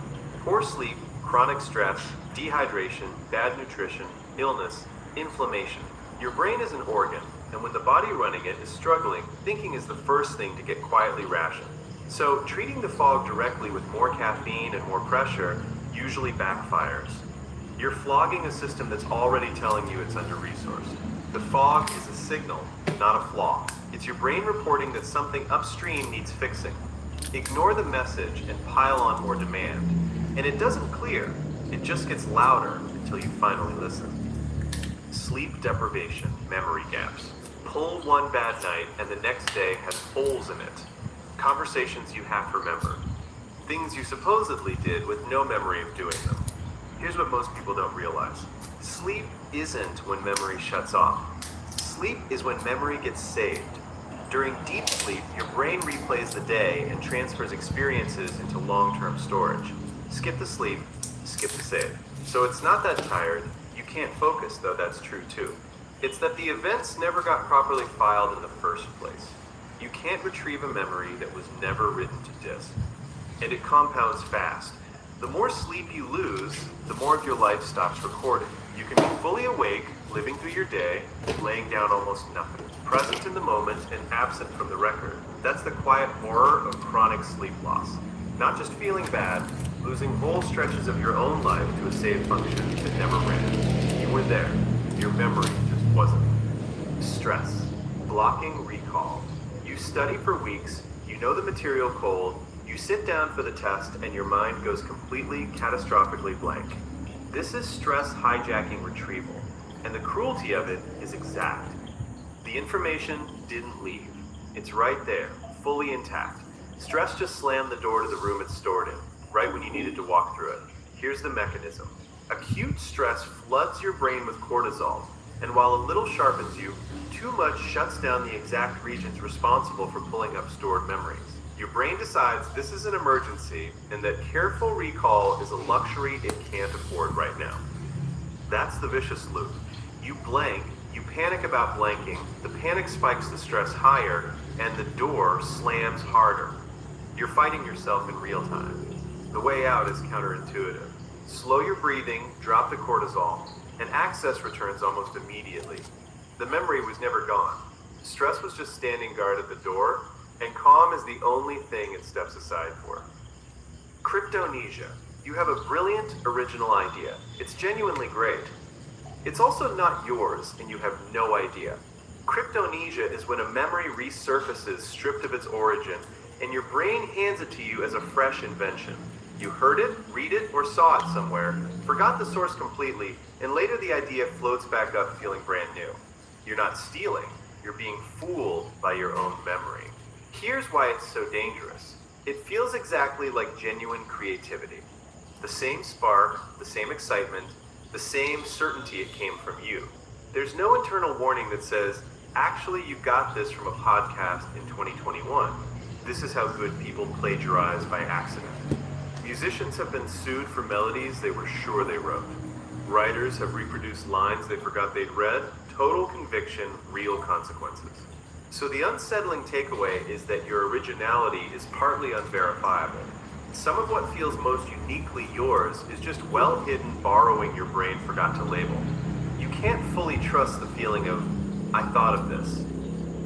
Poor sleep, chronic stress, dehydration, bad nutrition, illness, inflammation. Your brain is an organ, and when the body running it is struggling, thinking is the first thing to get quietly rationed. So, treating the fog directly with more caffeine and more pressure usually backfires. You're flogging a system that's already telling you it's under-resourced. The fog is a signal, not a flaw. It's your brain reporting that something upstream needs fixing. Ignore the message and pile on more demand. And it doesn't clear, it just gets louder until you finally listen. Sleep deprivation, memory gaps. Pull one bad night and the next day has holes in it. Conversations you half remember. Things you supposedly did with no memory of doing them. Here's what most people don't realize. Sleep isn't when memory shuts off. Sleep is when memory gets saved. During deep sleep, your brain replays the day and transfers experiences into long-term storage. Skip the sleep, skip the save. So it's not that tired, you can't focus, though that's true too. It's that the events never got properly filed in the first place. You can't retrieve a memory that was never written to disk. And it compounds fast. The more sleep you lose, the more of your life stops recording. You can be fully awake, living through your day, laying down almost nothing. Present in the moment and absent from the record. That's the quiet horror of chronic sleep loss. Not just feeling bad, losing whole stretches of your own life to a saved function that never ran. You were there. Your memory just wasn't. Stress. Blocking recall. You study for weeks, you know the material cold, you sit down for the test and your mind goes completely, catastrophically blank. This is stress hijacking retrieval, and the cruelty of it is exact. The information didn't leave. It's right there, fully intact. Stress just slammed the door to the room it's stored in, right when you needed to walk through it. Here's the mechanism. Acute stress floods your brain with cortisol, and while a little sharpens you, too much shuts down the exact regions responsible for pulling up stored memories. Your brain decides this is an emergency and that careful recall is a luxury it can't afford right now. That's the vicious loop. You blank, you panic about blanking, the panic spikes the stress higher, and the door slams harder. You're fighting yourself in real time. The way out is counterintuitive. Slow your breathing, drop the cortisol, and access returns almost immediately. The memory was never gone. Stress was just standing guard at the door, and calm is the only thing it steps aside for. Cryptomnesia. You have a brilliant, original idea. It's genuinely great. It's also not yours, and you have no idea. Cryptomnesia is when a memory resurfaces stripped of its origin, and your brain hands it to you as a fresh invention. You heard it, read it, or saw it somewhere, forgot the source completely, and later the idea floats back up feeling brand new. You're not stealing, you're being fooled by your own memory. Here's why it's so dangerous. It feels exactly like genuine creativity. The same spark, the same excitement, the same certainty it came from you. There's no internal warning that says, actually you got this from a podcast in 2021. This is how good people plagiarize by accident. Musicians have been sued for melodies they were sure they wrote. Writers have reproduced lines they forgot they'd read. Total conviction, real consequences. So the unsettling takeaway is that your originality is partly unverifiable. Some of what feels most uniquely yours is just well-hidden borrowing your brain forgot to label. You can't fully trust the feeling of, I thought of this.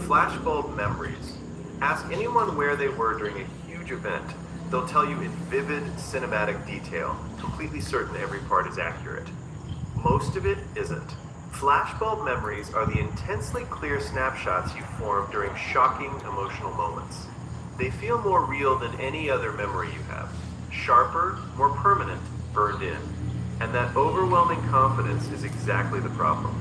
Flashbulb memories. Ask anyone where they were during a huge event. They'll tell you in vivid, cinematic detail, completely certain every part is accurate. Most of it isn't. Flashbulb memories are the intensely clear snapshots you form during shocking emotional moments. They feel more real than any other memory you have. Sharper, more permanent, burned in. And that overwhelming confidence is exactly the problem.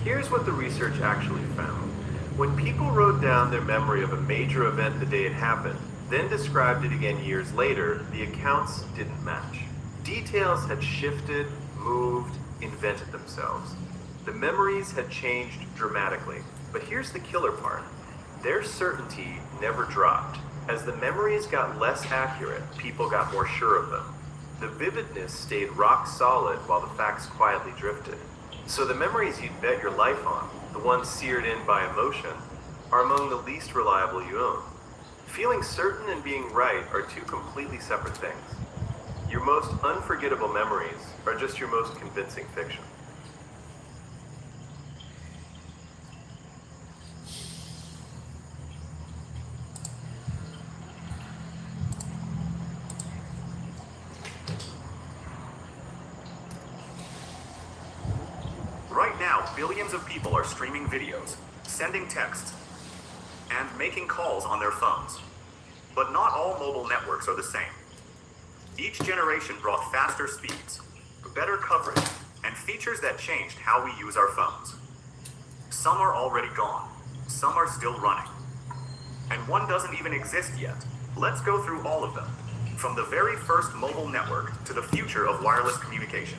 Here's what the research actually found. When people wrote down their memory of a major event the day it happened, then described it again years later, the accounts didn't match. Details had shifted, moved, invented themselves. The memories had changed dramatically. But here's the killer part. Their certainty never dropped. As the memories got less accurate, people got more sure of them. The vividness stayed rock solid while the facts quietly drifted. So the memories you'd bet your life on, the ones seared in by emotion, are among the least reliable you own. Feeling certain and being right are two completely separate things. Your most unforgettable memories are just your most convincing fiction. Right now, billions of people are streaming videos, sending texts, and making calls on their phones. But not all mobile networks are the same. Each generation brought faster speeds, better coverage, and features that changed how we use our phones. Some are already gone, some are still running, and one doesn't even exist yet. Let's go through all of them, from the very first mobile network to the future of wireless communication.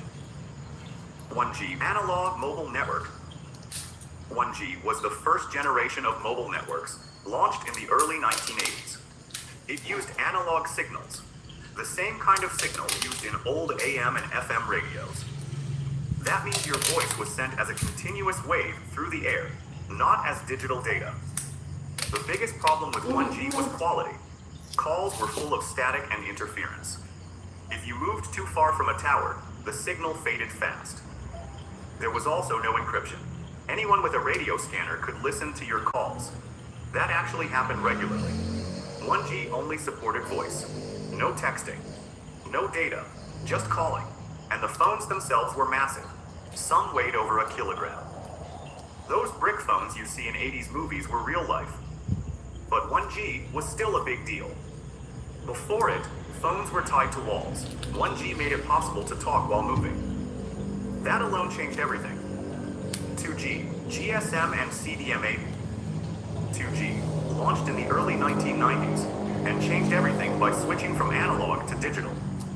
1G analog mobile network. 1G was the first generation of mobile networks, launched in the early 1980s. It used analog signals, the same kind of signal used in old AM and FM radios. That means your voice was sent as a continuous wave through the air, not as digital data. The biggest problem with 1G was quality. Calls were full of static and interference. If you moved too far from a tower, the signal faded fast. There was also no encryption. Anyone with a radio scanner could listen to your calls. That actually happened regularly. 1G only supported voice. No texting. No data. Just calling. And the phones themselves were massive. Some weighed over a kilogram. Those brick phones you see in 80s movies were real life. But 1G was still a big deal. Before it, phones were tied to walls. 1G made it possible to talk while moving. That alone changed everything. 2G, GSM and CDMA. 2G launched in the early 1990s and changed everything by switching from analog to digital.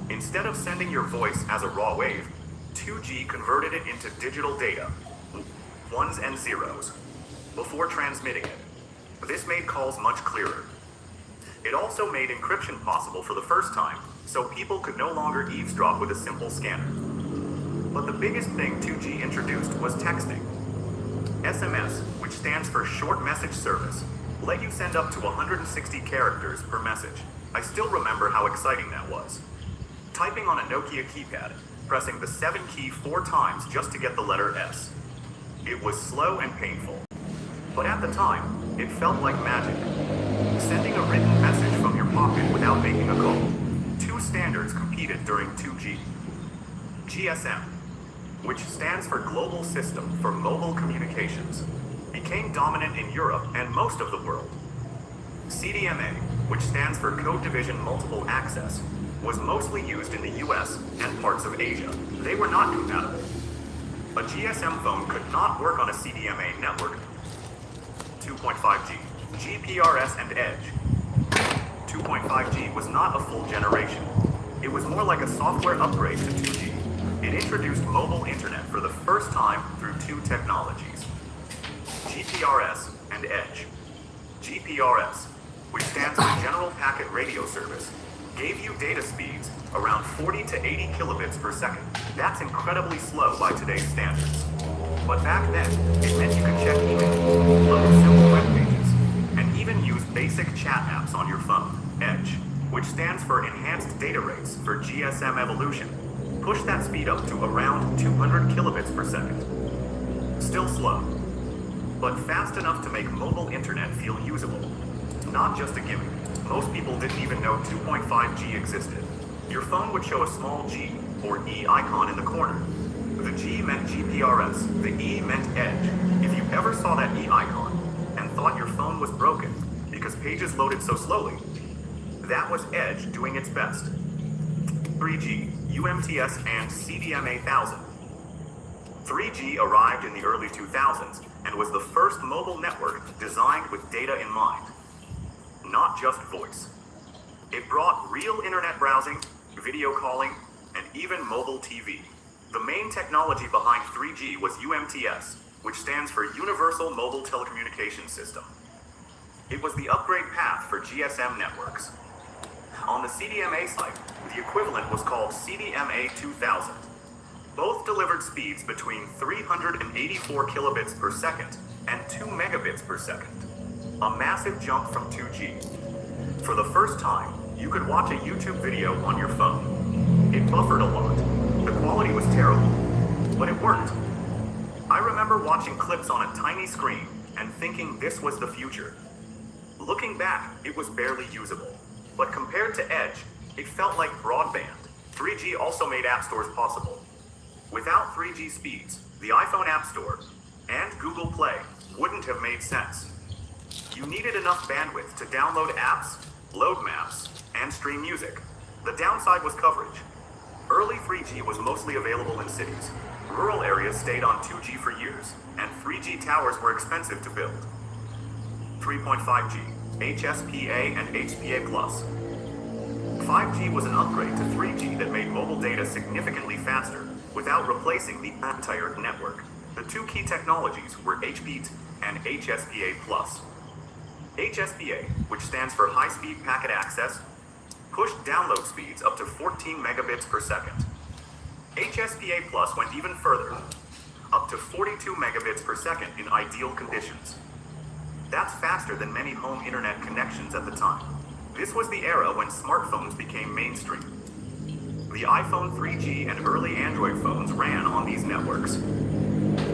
Instead of sending your voice as a raw wave, 2G converted it into digital data, ones and zeros, before transmitting it. This made calls much clearer. It also made encryption possible for the first time, so people could no longer eavesdrop with a simple scanner. But the biggest thing 2G introduced was texting. SMS, which stands for Short Message Service, let you send up to 160 characters per message. I still remember how exciting that was. Typing on a Nokia keypad, pressing the 7 key 4 times just to get the letter S. It was slow and painful. But at the time, it felt like magic. Sending a written message from your pocket without making a call. Two standards competed during 2G. GSM, which stands for Global System for Mobile Communications, became dominant in Europe and most of the world. CDMA, which stands for Code Division Multiple Access, was mostly used in the US and parts of Asia. They were not compatible. A GSM phone could not work on a CDMA network. 2.5G, GPRS and Edge. 2.5G was not a full generation. It was more like a software upgrade to 2G. It introduced mobile internet for the first time through two technologies, GPRS and Edge. GPRS, which stands for General Packet Radio Service, gave you data speeds around 40 to 80 kilobits per second. That's incredibly slow by today's standards. But back then, it meant you could check email, load simple web pages, and even use basic chat apps on your phone. Edge, which stands for Enhanced Data Rates for GSM Evolution, pushed that speed up to around 200 kilobits per second. Still slow, but fast enough to make mobile internet feel usable. Not just a gimmick. Most people didn't even know 2.5G existed. Your phone would show a small G or E icon in the corner. The G meant GPRS, the E meant Edge. If you ever saw that E icon and thought your phone was broken because pages loaded so slowly, that was Edge doing its best. 3G, UMTS and CDMA 1000. 3G arrived in the early 2000s and was the first mobile network designed with data in mind, not just voice. It brought real internet browsing, video calling, and even mobile TV. The main technology behind 3G was UMTS, which stands for Universal Mobile Telecommunications System. It was the upgrade path for GSM networks. On the CDMA side, the equivalent was called CDMA 2000. Both delivered speeds between 384 kilobits per second and 2 megabits per second. A massive jump from 2G. For the first time, you could watch a YouTube video on your phone. It buffered a lot. The quality was terrible, but it worked. I remember watching clips on a tiny screen and thinking this was the future. Looking back, it was barely usable. But compared to Edge, it felt like broadband. 3G also made app stores possible. Without 3G speeds, the iPhone App Store and Google Play wouldn't have made sense. You needed enough bandwidth to download apps, load maps, and stream music. The downside was coverage. Early 3G was mostly available in cities. Rural areas stayed on 2G for years, and 3G towers were expensive to build. 3.5G, HSPA and HPA+. 5G was an upgrade to 3G that made mobile data significantly faster without replacing the entire network. The two key technologies were HPT and HSPA+. HSPA, which stands for High-Speed Packet Access, pushed download speeds up to 14 megabits per second. HSPA Plus went even further, up to 42 megabits per second in ideal conditions. That's faster than many home internet connections at the time. This was the era when smartphones became mainstream. The iPhone 3G and early Android phones ran on these networks.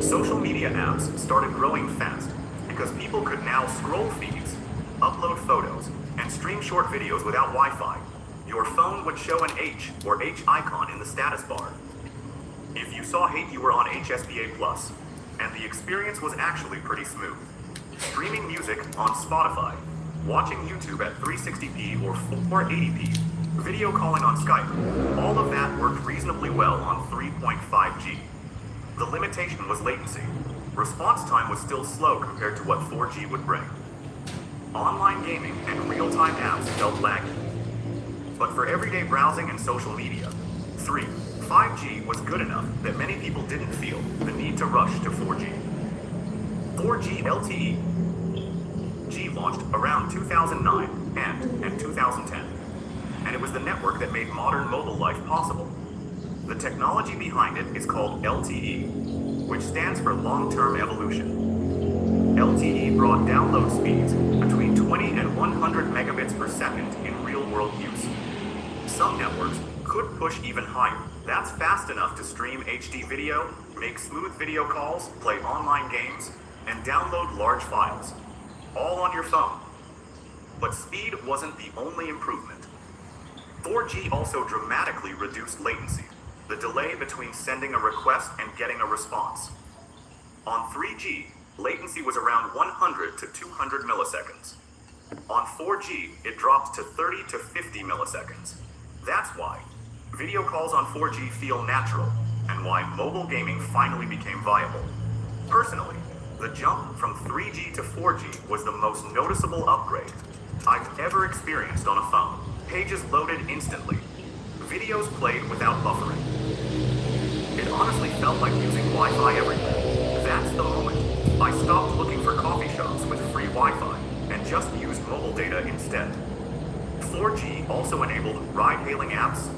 Social media apps started growing fast because people could now scroll feeds, upload photos, and stream short videos without Wi-Fi. Your phone would show an H or H icon in the status bar. If you saw hate, you were on HSPA+, and the experience was actually pretty smooth. Streaming music on Spotify, watching YouTube at 360p or 480p, video calling on Skype, all of that worked reasonably well on 3.5G. The limitation was latency. Response time was still slow compared to what 4G would bring. Online gaming and real-time apps felt laggy. But for everyday browsing and social media, 5G was good enough that many people didn't feel the need to rush to 4G. 4G LTE G launched around 2009 and 2010, and it was the network that made modern mobile life possible. The technology behind it is called LTE, which stands for long-term evolution. LTE brought download speeds between 20 and 100 megabits per second in real-world use. Some networks could push even higher. That's fast enough to stream HD video, make smooth video calls, play online games, and download large files, all on your phone. But speed wasn't the only improvement. 4G also dramatically reduced latency, the delay between sending a request and getting a response. On 3G, latency was around 100 to 200 milliseconds. On 4G, it dropped to 30 to 50 milliseconds. That's why video calls on 4G feel natural, and why mobile gaming finally became viable. Personally, the jump from 3G to 4G was the most noticeable upgrade I've ever experienced on a phone. Pages loaded instantly. Videos played without buffering. It honestly felt like using Wi-Fi everywhere. That's the moment I stopped looking for coffee shops with free Wi-Fi and just used mobile data instead. 4G also enabled ride-hailing apps,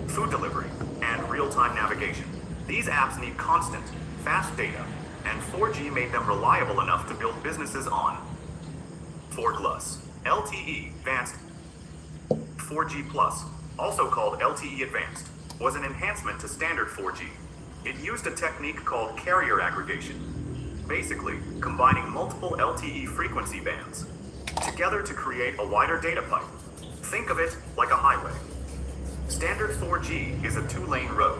food delivery, and real-time navigation. These apps need constant, fast data, and 4G made them reliable enough to build businesses on. 4G LTE Advanced 4G Plus, also called LTE Advanced, was an enhancement to standard 4G. It used a technique called carrier aggregation, basically combining multiple LTE frequency bands together to create a wider data pipe. Think of it like a highway. Standard 4G is a 2-lane road.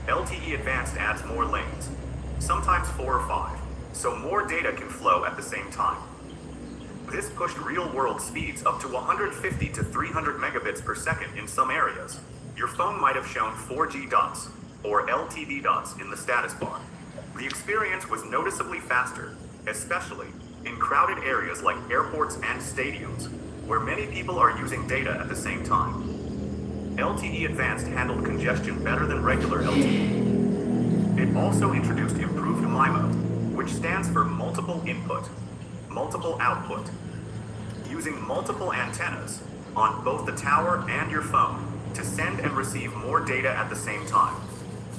LTE Advanced adds more lanes, sometimes 4 or 5, so more data can flow at the same time. This pushed real-world speeds up to 150 to 300 megabits per second in some areas. Your phone might have shown 4G dots, or LTD dots in the status bar. The experience was noticeably faster, especially in crowded areas like airports and stadiums, where many people are using data at the same time. LTE Advanced handled congestion better than regular LTE. It also introduced improved MIMO, which stands for multiple input, multiple output, using multiple antennas on both the tower and your phone to send and receive more data at the same time.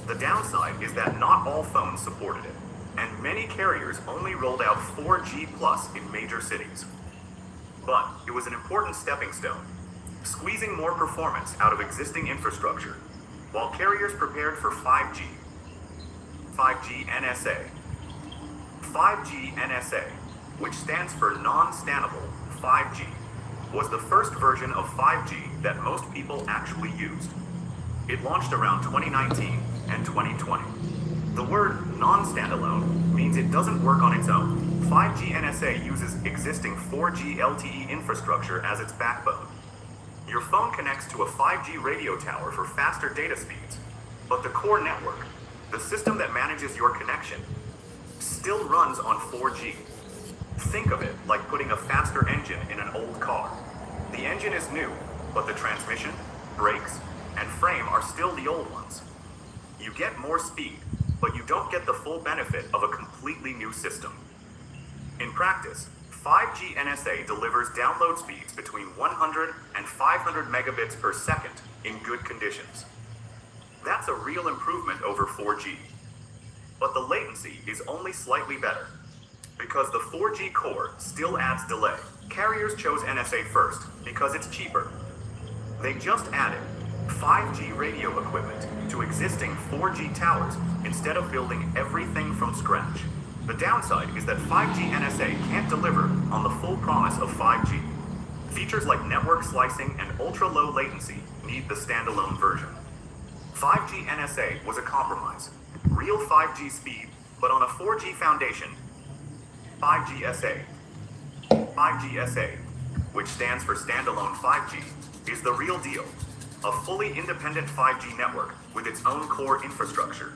The downside is that not all phones supported it, and many carriers only rolled out 4G Plus in major cities. But it was an important stepping stone, squeezing more performance out of existing infrastructure. while carriers prepared for 5G. 5G NSA. 5G NSA, which stands for non-standable 5G, was the first version of 5G that most people actually used. It launched around 2019 and 2020. The word non-standalone means it doesn't work on its own. 5G NSA uses existing 4G LTE infrastructure as its backbone. Your phone connects to a 5G radio tower for faster data speeds, but the core network, the system that manages your connection, still runs on 4G. Think of it like putting a faster engine in an old car. The engine is new, but the transmission, brakes, and frame are still the old ones. You get more speed, but you don't get the full benefit of a completely new system. In practice, 5G NSA delivers download speeds between 100 and 500 megabits per second in good conditions. That's a real improvement over 4G. But the latency is only slightly better. Because the 4G core still adds delay, carriers chose NSA first because it's cheaper. They just added 5G radio equipment to existing 4G towers instead of building everything from scratch. The downside is that 5G NSA can't deliver on the full promise of 5G. Features like network slicing and ultra-low latency need the standalone version. 5G NSA was a compromise. Real 5G speed, but on a 4G foundation. 5G SA. 5G SA, which stands for standalone 5G, is the real deal. A fully independent 5G network with its own core infrastructure.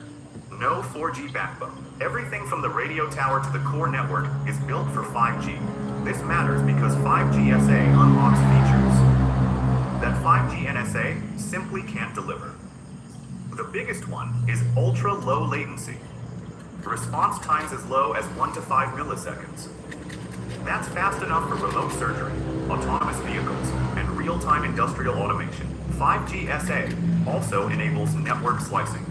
No 4G backbone. Everything from the radio tower to the core network is built for 5G. This matters because 5G SA unlocks features that 5G NSA simply can't deliver. The biggest one is ultra-low latency. Response times as low as 1 to 5 milliseconds. That's fast enough for remote surgery, autonomous vehicles, and real-time industrial automation. 5G SA also enables network slicing.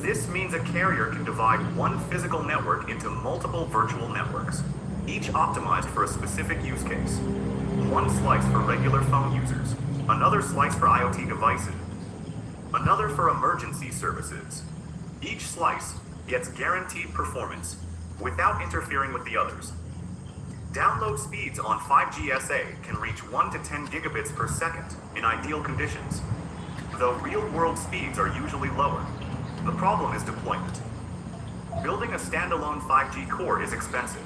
This means a carrier can divide one physical network into multiple virtual networks, each optimized for a specific use case. One slice for regular phone users, another slice for IoT devices, another for emergency services. Each slice gets guaranteed performance without interfering with the others. Download speeds on 5G SA can reach 1 to 10 gigabits per second in ideal conditions, though real-world speeds are usually lower. The problem is deployment. Building a standalone 5G core is expensive.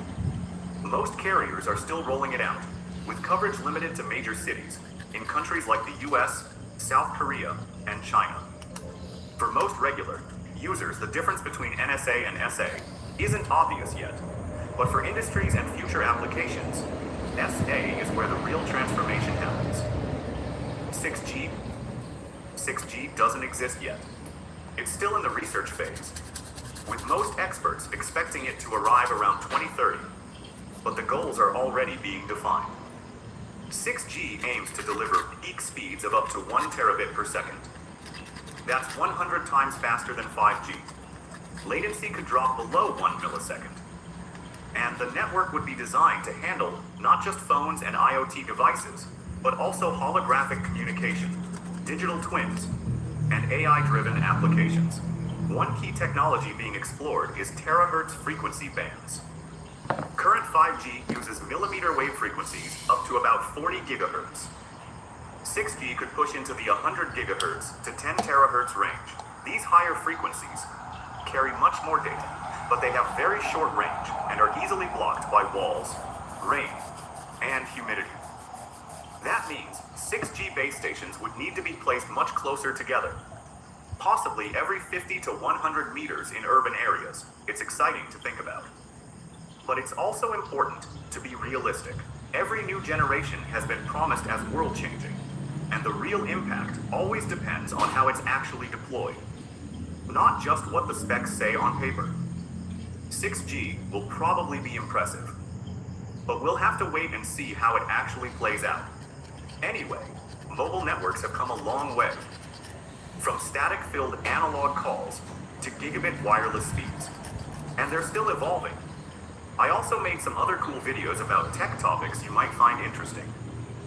Most carriers are still rolling it out, with coverage limited to major cities in countries like the US, South Korea, and China. For most regular users, the difference between NSA and SA isn't obvious yet. But for industries and future applications, SA is where the real transformation happens. 6G? 6G doesn't exist yet. It's still in the research phase, with most experts expecting it to arrive around 2030. But the goals are already being defined. 6G aims to deliver peak speeds of up to 1 terabit per second. That's 100 times faster than 5G. Latency could drop below 1 millisecond. And the network would be designed to handle not just phones and IoT devices, but also holographic communication, digital twins, and AI-driven applications. One key technology being explored is terahertz frequency bands. Current 5G uses millimeter wave frequencies up to about 40 gigahertz. 6G could push into the 100 gigahertz to 10 terahertz range. These higher frequencies carry much more data, but they have very short range and are easily blocked by walls, rain, and humidity. That means 6G base stations would need to be placed much closer together, possibly every 50 to 100 meters in urban areas. It's exciting to think about. But it's also important to be realistic. Every new generation has been promised as world-changing, and the real impact always depends on how it's actually deployed, not just what the specs say on paper. 6G will probably be impressive, but we'll have to wait and see how it actually plays out. Anyway, mobile networks have come a long way, from static-filled analog calls to gigabit wireless speeds, and they're still evolving. I also made some other cool videos about tech topics you might find interesting.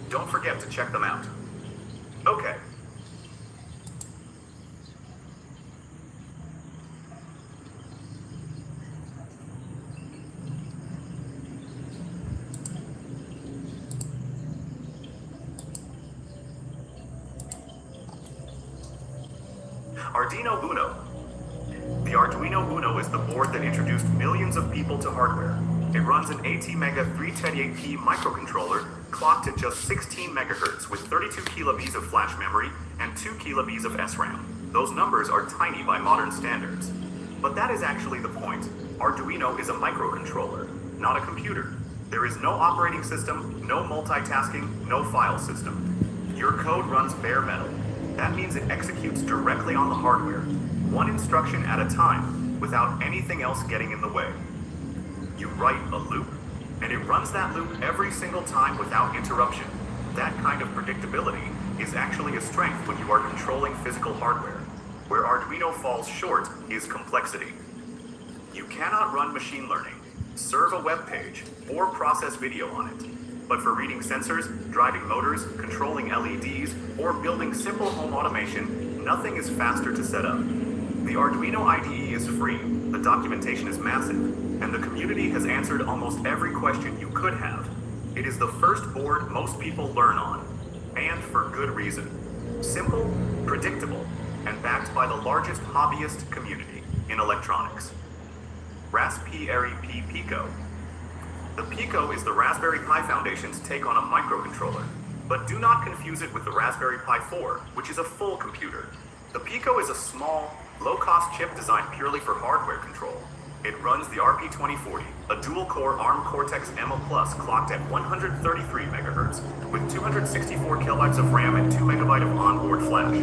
Don't forget to check them out. Okay. Arduino Uno. The Arduino Uno is the board that introduced millions of people to hardware. It runs an ATmega 328P microcontroller clocked at just 16 megahertz with 32 kilobits of flash memory and 2 kilobits of SRAM. Those numbers are tiny by modern standards. But that is actually the point. Arduino is a microcontroller, not a computer. There is no operating system, no multitasking, no file system. Your code runs bare metal. That means it executes directly on the hardware, one instruction at a time, without anything else getting in the way. You write a loop, and it runs that loop every single time without interruption. That kind of predictability is actually a strength when you are controlling physical hardware. Where Arduino falls short is complexity. You cannot run machine learning, serve a web page, or process video on it. But for reading sensors, driving motors, controlling LEDs, or building simple home automation, nothing is faster to set up. The Arduino IDE is free, the documentation is massive, and the community has answered almost every question you could have. It is the first board most people learn on, and for good reason. Simple, predictable, and backed by the largest hobbyist community in electronics. Raspberry Pi Pico. The Pico is the Raspberry Pi Foundation's take on a microcontroller, but do not confuse it with the Raspberry Pi 4, which is a full computer. The Pico is a small, low-cost chip designed purely for hardware control. It runs the RP2040, a dual-core ARM Cortex-M Plus clocked at 133 MHz, with 264 kilobytes of RAM and 2 MB of onboard flash.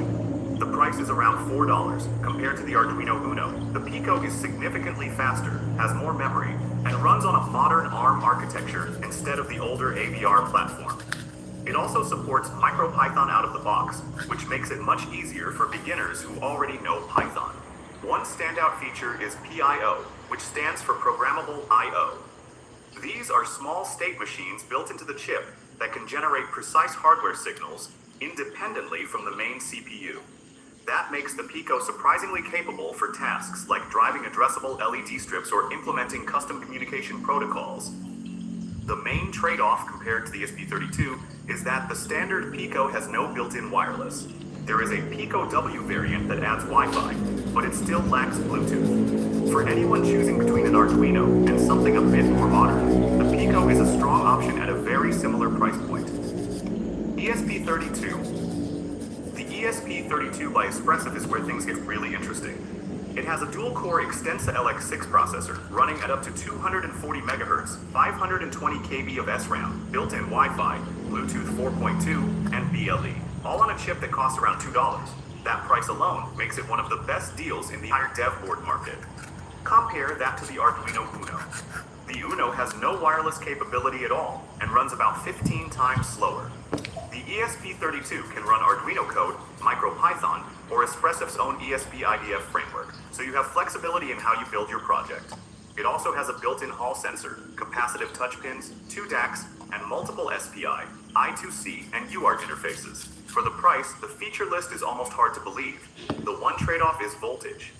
The price is around $4. Compared to the Arduino Uno, the Pico is significantly faster, has more memory, and runs on a modern ARM architecture instead of the older AVR platform. It also supports MicroPython out of the box, which makes it much easier for beginners who already know Python. One standout feature is PIO, which stands for Programmable I/O. These are small state machines built into the chip that can generate precise hardware signals independently from the main CPU. That makes the Pico surprisingly capable for tasks like driving addressable LED strips or implementing custom communication protocols. The main trade-off compared to the ESP32 is that the standard Pico has no built-in wireless. There is a Pico W variant that adds Wi-Fi, but it still lacks Bluetooth. For anyone choosing between an Arduino and something a bit more modern, the Pico is a strong option at a very similar price point. ESP32. The ESP32 by Espressif is where things get really interesting. It has a dual-core Extensa LX6 processor running at up to 240 MHz, 520 KB of SRAM, built-in Wi-Fi, Bluetooth 4.2, and BLE, all on a chip that costs around $2. That price alone makes it one of the best deals in the entire dev board market. Compare that to the Arduino Uno. The Uno has no wireless capability at all and runs about 15 times slower. The ESP32 can run Arduino code, MicroPython, or Espressif's own ESP-IDF framework, so you have flexibility in how you build your project. It also has a built-in Hall sensor, capacitive touch pins, 2 DACs, and multiple SPI, I2C, and UART interfaces. For the price, the feature list is almost hard to believe. The one trade-off is voltage.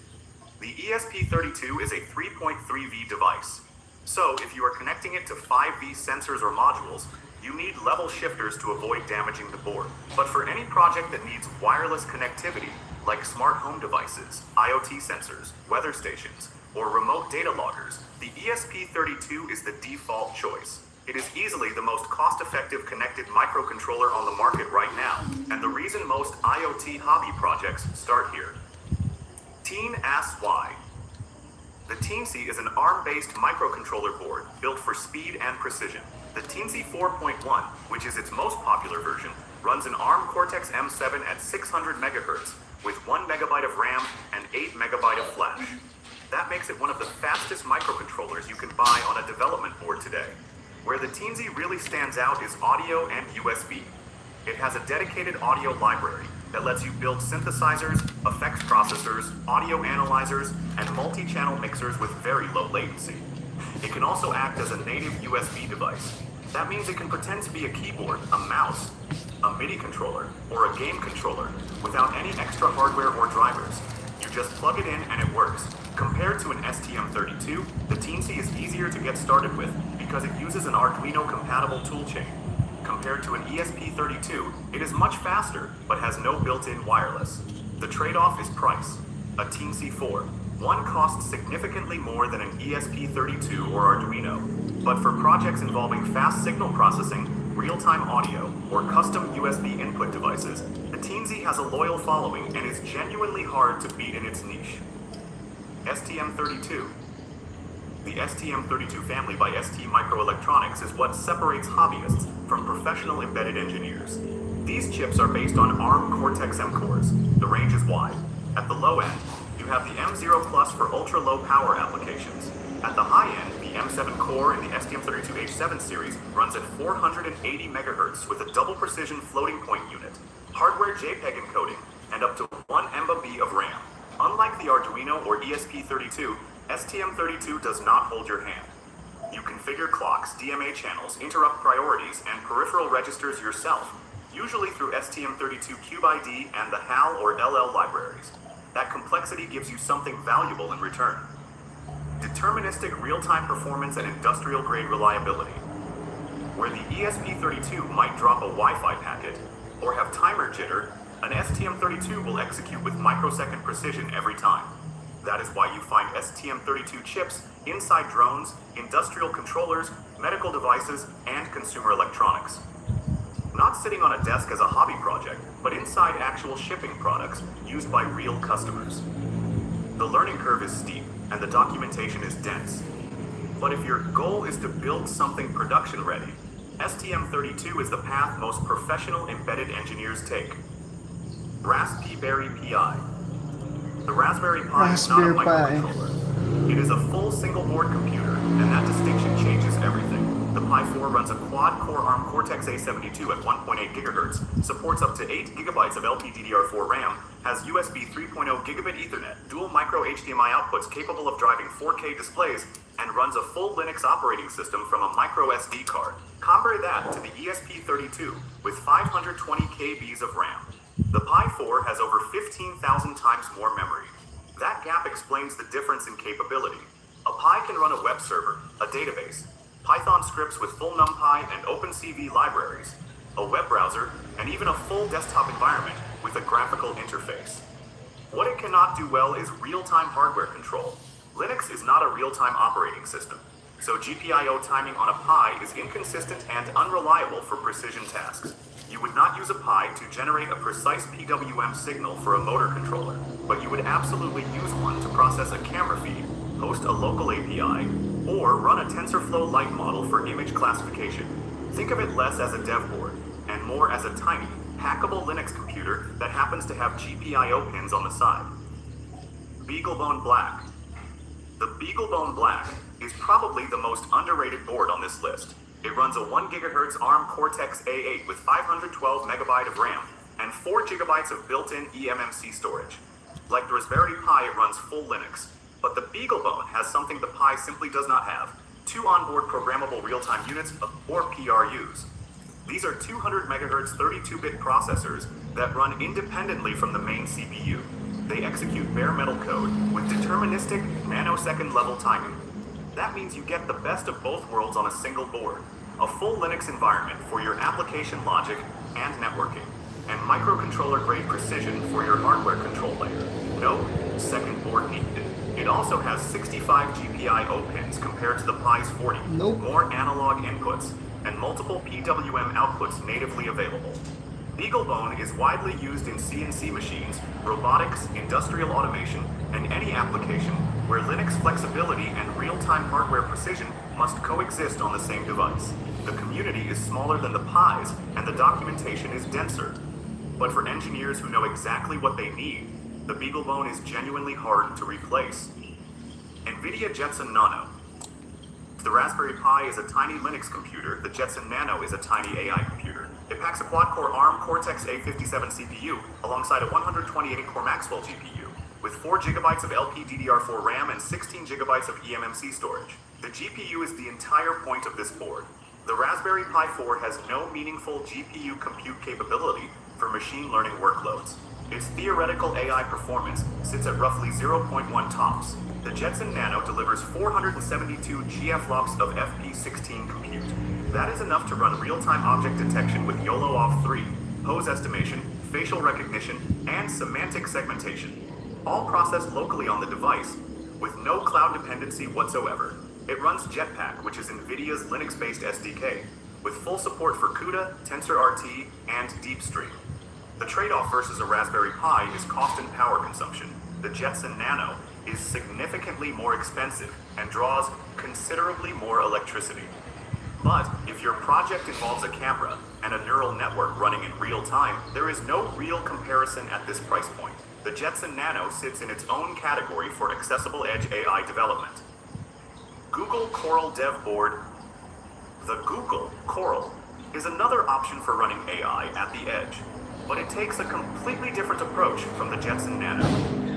The ESP32 is a 3.3V device. So, if you are connecting it to 5V sensors or modules, you need level shifters to avoid damaging the board. But for any project that needs wireless connectivity, like smart home devices, IoT sensors, weather stations, or remote data loggers, the ESP32 is the default choice. It is easily the most cost-effective connected microcontroller on the market right now, and the reason most IoT hobby projects start here. Teen asks why. The Teensy is an ARM-based microcontroller board built for speed and precision. The Teensy 4.1, which is its most popular version, runs an ARM Cortex-M7 at 600 MHz with 1 MB of RAM and 8 MB of flash. That makes it one of the fastest microcontrollers you can buy on a development board today. Where the Teensy really stands out is audio and USB. It has a dedicated audio library that lets you build synthesizers, effects processors, audio analyzers, and multi-channel mixers with very low latency. It can also act as a native USB device. That means it can pretend to be a keyboard, a mouse, a MIDI controller, or a game controller without any extra hardware or drivers. You just plug it in and it works. Compared to an STM32, the Teensy is easier to get started with because it uses an Arduino-compatible toolchain. Compared to an ESP32, it is much faster, but has no built-in wireless. The trade-off is price. a Teensy 4. One costs significantly more than an ESP32 or Arduino, but for projects involving fast signal processing, real-time audio, or custom USB input devices, the Teensy has a loyal following and is genuinely hard to beat in its niche. STM32. The STM32 family by ST Microelectronics is what separates hobbyists from professional embedded engineers. These chips are based on ARM Cortex-M cores. The range is wide. At the low end, you have the M0 Plus for ultra-low power applications. At the high end, the M7 core in the STM32H7 series runs at 480 MHz with a double precision floating point unit, hardware JPEG encoding, and up to 1 MB of RAM. Unlike the Arduino or ESP32, STM32 does not hold your hand. You configure clocks, DMA channels, interrupt priorities, and peripheral registers yourself, usually through STM32 CubeID and the HAL or LL libraries. That complexity gives you something valuable in return. Deterministic real-time performance and industrial-grade reliability. Where the ESP32 might drop a Wi-Fi packet or have timer jitter, an STM32 will execute with microsecond precision every time. That is why you find STM32 chips inside drones, industrial controllers, medical devices, and consumer electronics. Not sitting on a desk as a hobby project, but inside actual shipping products used by real customers. The learning curve is steep, and the documentation is dense. But if your goal is to build something production ready, STM32 is the path most professional embedded engineers take. Raspberry Pi. The Raspberry Pi is not a Raspberry Pi. microcontroller. It is a full single-board computer, and that distinction changes everything. The Pi 4 runs a quad-core ARM Cortex-A72 at 1.8 GHz, supports up to 8 GB of LPDDR4 RAM, has USB 3.0 gigabit Ethernet, dual micro HDMI outputs capable of driving 4K displays, and runs a full Linux operating system from a micro SD card. Compare that to the ESP32 with 520 KB of RAM. The Pi 4 has over 15,000 times more memory. That gap explains the difference in capability. A Pi can run a web server, a database, Python scripts with full NumPy and OpenCV libraries, a web browser, and even a full desktop environment with a graphical interface. What it cannot do well is real-time hardware control. Linux is not a real-time operating system, so GPIO timing on a Pi is inconsistent and unreliable for precision tasks. You would not use a Pi to generate a precise PWM signal for a motor controller, but you would absolutely use one to process a camera feed, host a local API, or run a TensorFlow Lite model for image classification. Think of it less as a dev board, and more as a tiny, hackable Linux computer that happens to have GPIO pins on the side. BeagleBone Black. The BeagleBone Black is probably the most underrated board on this list. It runs a 1 GHz ARM Cortex-A8 with 512 MB of RAM and 4 GB of built-in eMMC storage. Like the Raspberry Pi, it runs full Linux. But the BeagleBone has something the Pi simply does not have: 2 onboard programmable real-time units, or PRUs. These are 200 MHz 32-bit processors that run independently from the main CPU. They execute bare metal code with deterministic nanosecond level timing. That means you get the best of both worlds on a single board: a full Linux environment for your application logic and networking, and microcontroller-grade precision for your hardware control layer. No second board needed. It also has 65 GPIO pins compared to the Pi's 40, Nope. more analog inputs, and multiple PWM outputs natively available. BeagleBone is widely used in CNC machines, robotics, industrial automation, and any application where Linux flexibility and real-time hardware precision must coexist on the same device. The community is smaller than the Pi's, and the documentation is denser. But for engineers who know exactly what they need, the BeagleBone is genuinely hard to replace. NVIDIA Jetson Nano. The Raspberry Pi is a tiny Linux computer. The Jetson Nano is a tiny AI computer. It packs a quad-core ARM Cortex-A57 CPU alongside a 128-core Maxwell GPU with 4 GB of LPDDR4 RAM and 16 GB of eMMC storage. The GPU is the entire point of this board. The Raspberry Pi 4 has no meaningful GPU compute capability for machine learning workloads. Its theoretical AI performance sits at roughly 0.1 TOPS. The Jetson Nano delivers 472 GFLOPS of FP16 compute. That is enough to run real-time object detection with YOLO-OFF 3, pose estimation, facial recognition, and semantic segmentation. all processed locally on the device with no cloud dependency whatsoever. It runs Jetpack, which is NVIDIA's Linux-based SDK, with full support for CUDA, TensorRT, and DeepStream. The trade-off versus a Raspberry Pi is cost and power consumption. The Jetson Nano is significantly more expensive and draws considerably more electricity. But if your project involves a camera and a neural network running in real time, there is no real comparison at this price point. The Jetson Nano sits in its own category for accessible edge AI development. Google Coral Dev Board. The Google Coral is another option for running AI at the edge, but it takes a completely different approach from the Jetson Nano.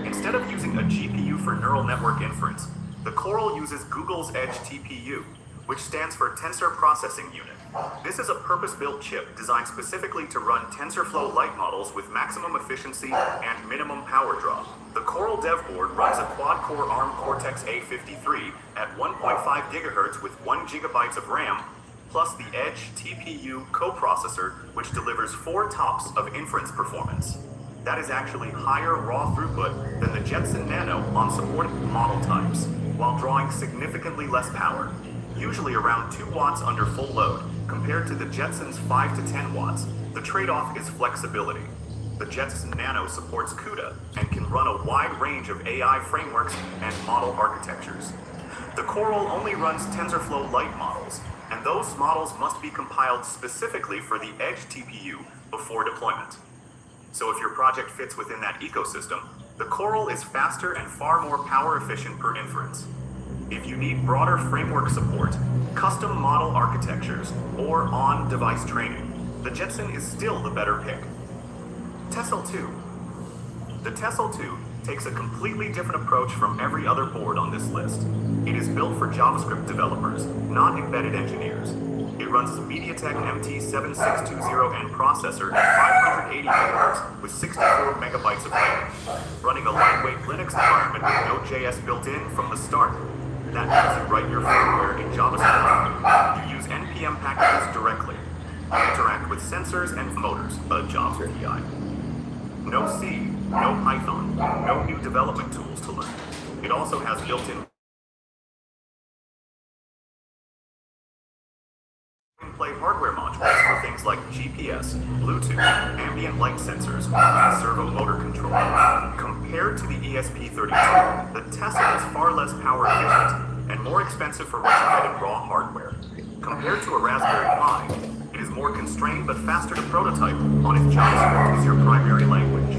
Instead of using a GPU for neural network inference, the Coral uses Google's Edge TPU, which stands for Tensor Processing Unit. This is a purpose-built chip designed specifically to run TensorFlow Lite models with maximum efficiency and minimum power draw. The Coral Dev Board runs a quad-core ARM Cortex-A53 at 1.5 GHz with 1 GB of RAM, plus the Edge TPU coprocessor, which delivers 4 TOPS of inference performance. That is actually higher raw throughput than the Jetson Nano on supported model types, while drawing significantly less power, usually around 2 watts under full load, compared to the Jetson's 5 to 10 watts. The trade-off is flexibility. The Jetson Nano supports CUDA and can run a wide range of AI frameworks and model architectures. The Coral only runs TensorFlow Lite models, and those models must be compiled specifically for the Edge TPU before deployment. So if your project fits within that ecosystem, the Coral is faster and far more power efficient per inference. If you need broader framework support, custom model architectures, or on-device training, the Jetson is still the better pick. Tessel 2. The Tessel 2 takes a completely different approach from every other board on this list. It is built for JavaScript developers, not embedded engineers. It runs a MediaTek MT7620N processor at 580 MHz with 64 megabytes of RAM, running a lightweight Linux environment with Node.js built in from the start. That means you write your firmware in JavaScript. You use NPM packages directly. You interact with sensors and motors, a Jobs API. No C, no Python, no new development tools to learn. It also has built-in play hardware modules for things like GPS, Bluetooth, ambient light sensors, and servo motor control. Compared to the ESP32, the Tessel is far less power efficient and more expensive for what you get in raw hardware. Compared to a Raspberry Pi, it is more constrained but faster to prototype on if JavaScript is your primary language.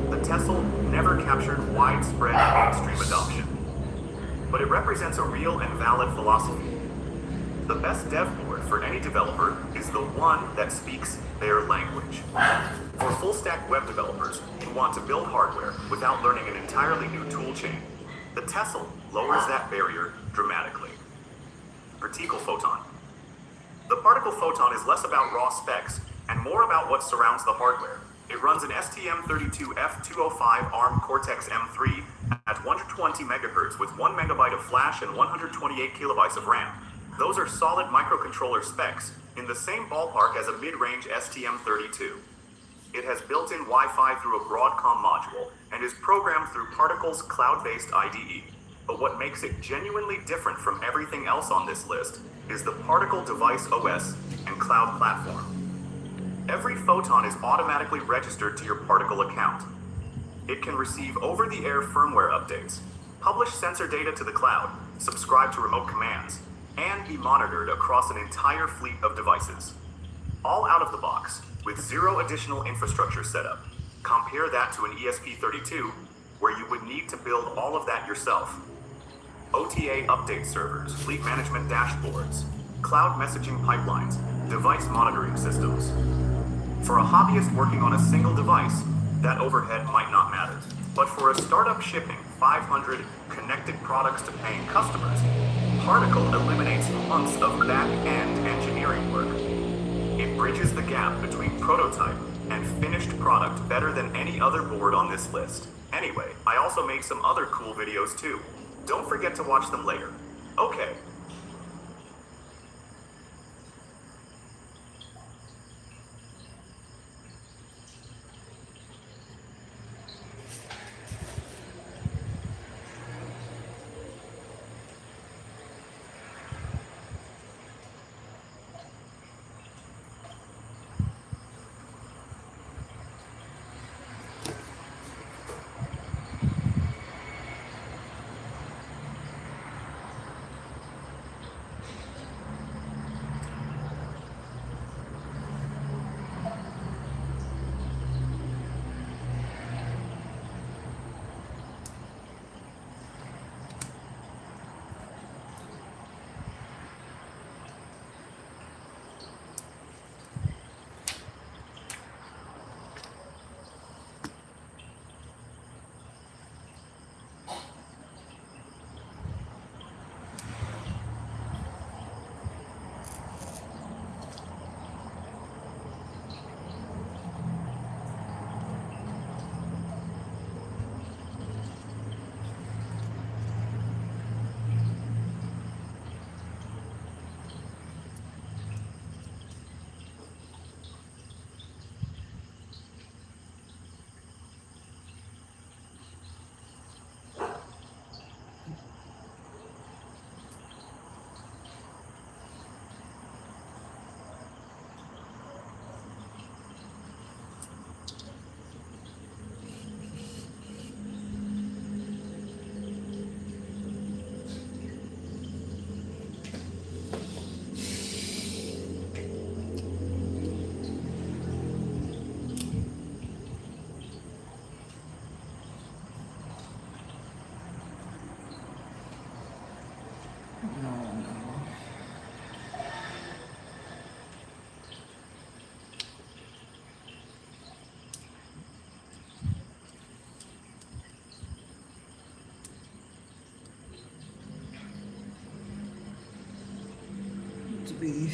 The Tessel never captured widespread mainstream adoption, but it represents a real and valid philosophy. The best dev board for any developer is the one that speaks their language. For full-stack web developers who want to build hardware without learning an entirely new toolchain, the Tessel lowers that barrier dramatically. Particle photon. The particle photon is less about raw specs and more about what surrounds the hardware. It runs an STM32F205 ARM Cortex-M3 at 120 MHz with 1 MB of flash and 128 kilobytes of RAM. Those are solid microcontroller specs in the same ballpark as a mid-range STM32. It has built-in Wi-Fi through a Broadcom module and is programmed through Particle's cloud-based IDE. But what makes it genuinely different from everything else on this list is the Particle device OS and cloud platform. Every photon is automatically registered to your Particle account. It can receive over-the-air firmware updates, publish sensor data to the cloud, subscribe to remote commands, and be monitored across an entire fleet of devices. All out of the box, with zero additional infrastructure setup. Compare that to an ESP32, where you would need to build all of that yourself. OTA update servers, fleet management dashboards, cloud messaging pipelines, device monitoring systems. For a hobbyist working on a single device, that overhead might not matter. But for a startup shipping 500 connected products to paying customers, Particle eliminates months of back-end engineering work. It bridges the gap between prototype and finished product better than any other board on this list. Anyway, I also made some other cool videos too. Don't forget to watch them later. Okay. To be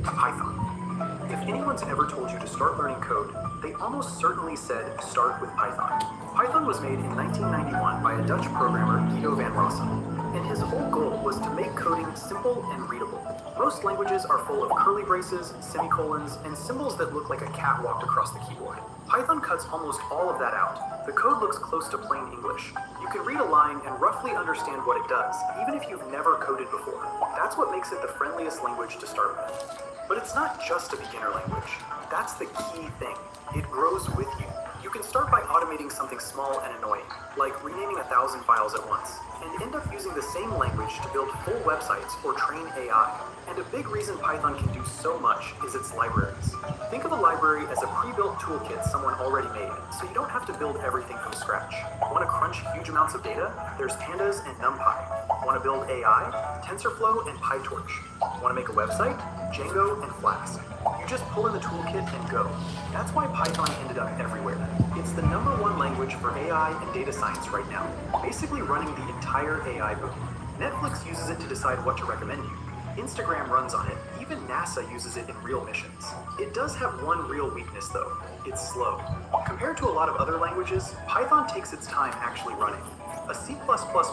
Python. If anyone's ever told you to start learning code, they almost certainly said start with Python. Python was made in 1991 by a Dutch programmer, Guido van Rossum, and his whole goal was to make coding simple and readable. Most languages are full of curly braces, semicolons, and symbols that look like a cat walked across the keyboard. Python cuts almost all of that out. The code looks close to plain English. You can read a line and roughly understand what it does, even if you've never coded before. That's what makes it the friendliest language to start with. But it's not just a beginner language. That's the key thing. It grows with you. You can start by automating something small and annoying, like renaming 1,000 files at once, and end up using the same language to build full websites or train AI. And a big reason Python can do so much is its libraries. Think of a library as a pre-built toolkit someone already made, so you don't have to build everything from scratch. Want to crunch huge amounts of data? There's Pandas and NumPy. Want to build AI? TensorFlow and PyTorch. Want to make a website? Django and Flask. You just pull in the toolkit and go. That's why Python ended up everywhere. It's the #1 language for AI and data science right now, basically running the entire AI boom. Netflix uses it to decide what to recommend you. Instagram runs on it. Even NASA uses it in real missions. It does have one real weakness though. It's slow. Compared to a lot of other languages, Python takes its time actually running. A C++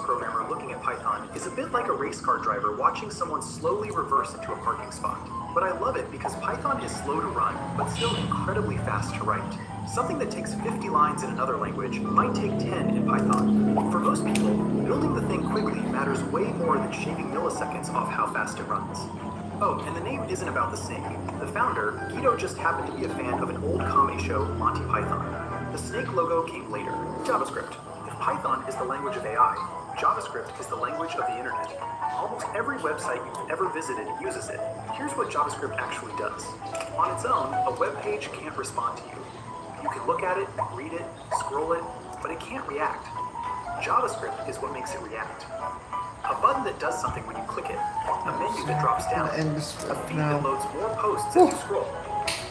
programmer looking at Python is a bit like a race car driver watching someone slowly reverse into a parking spot. But I love it because Python is slow to run, but still incredibly fast to write. Something that takes 50 lines in another language might take 10 in Python. For most people, building the thing quickly matters way more than shaving milliseconds off how fast it runs. Oh, and the name isn't about the snake. The founder, Guido, just happened to be a fan of an old comedy show, Monty Python. The snake logo came later, JavaScript. If Python is the language of AI, JavaScript is the language of the internet. Almost every website you've ever visited uses it. Here's what JavaScript actually does. On its own, a web page can't respond to you. You can look at it, read it, scroll it, but it can't react. JavaScript is what makes it react. A button that does something when you click it, a menu that drops down, a feed that loads more posts as you scroll,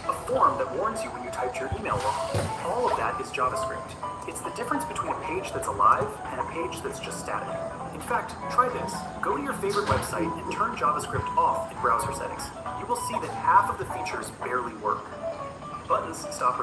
a form that warns you when you typed your email wrong. All of that is JavaScript. It's the difference between a page that's alive and a page that's just static. In fact, try this. Go to your favorite website and turn JavaScript off in browser settings. You will see that half of the features barely work. Buttons stop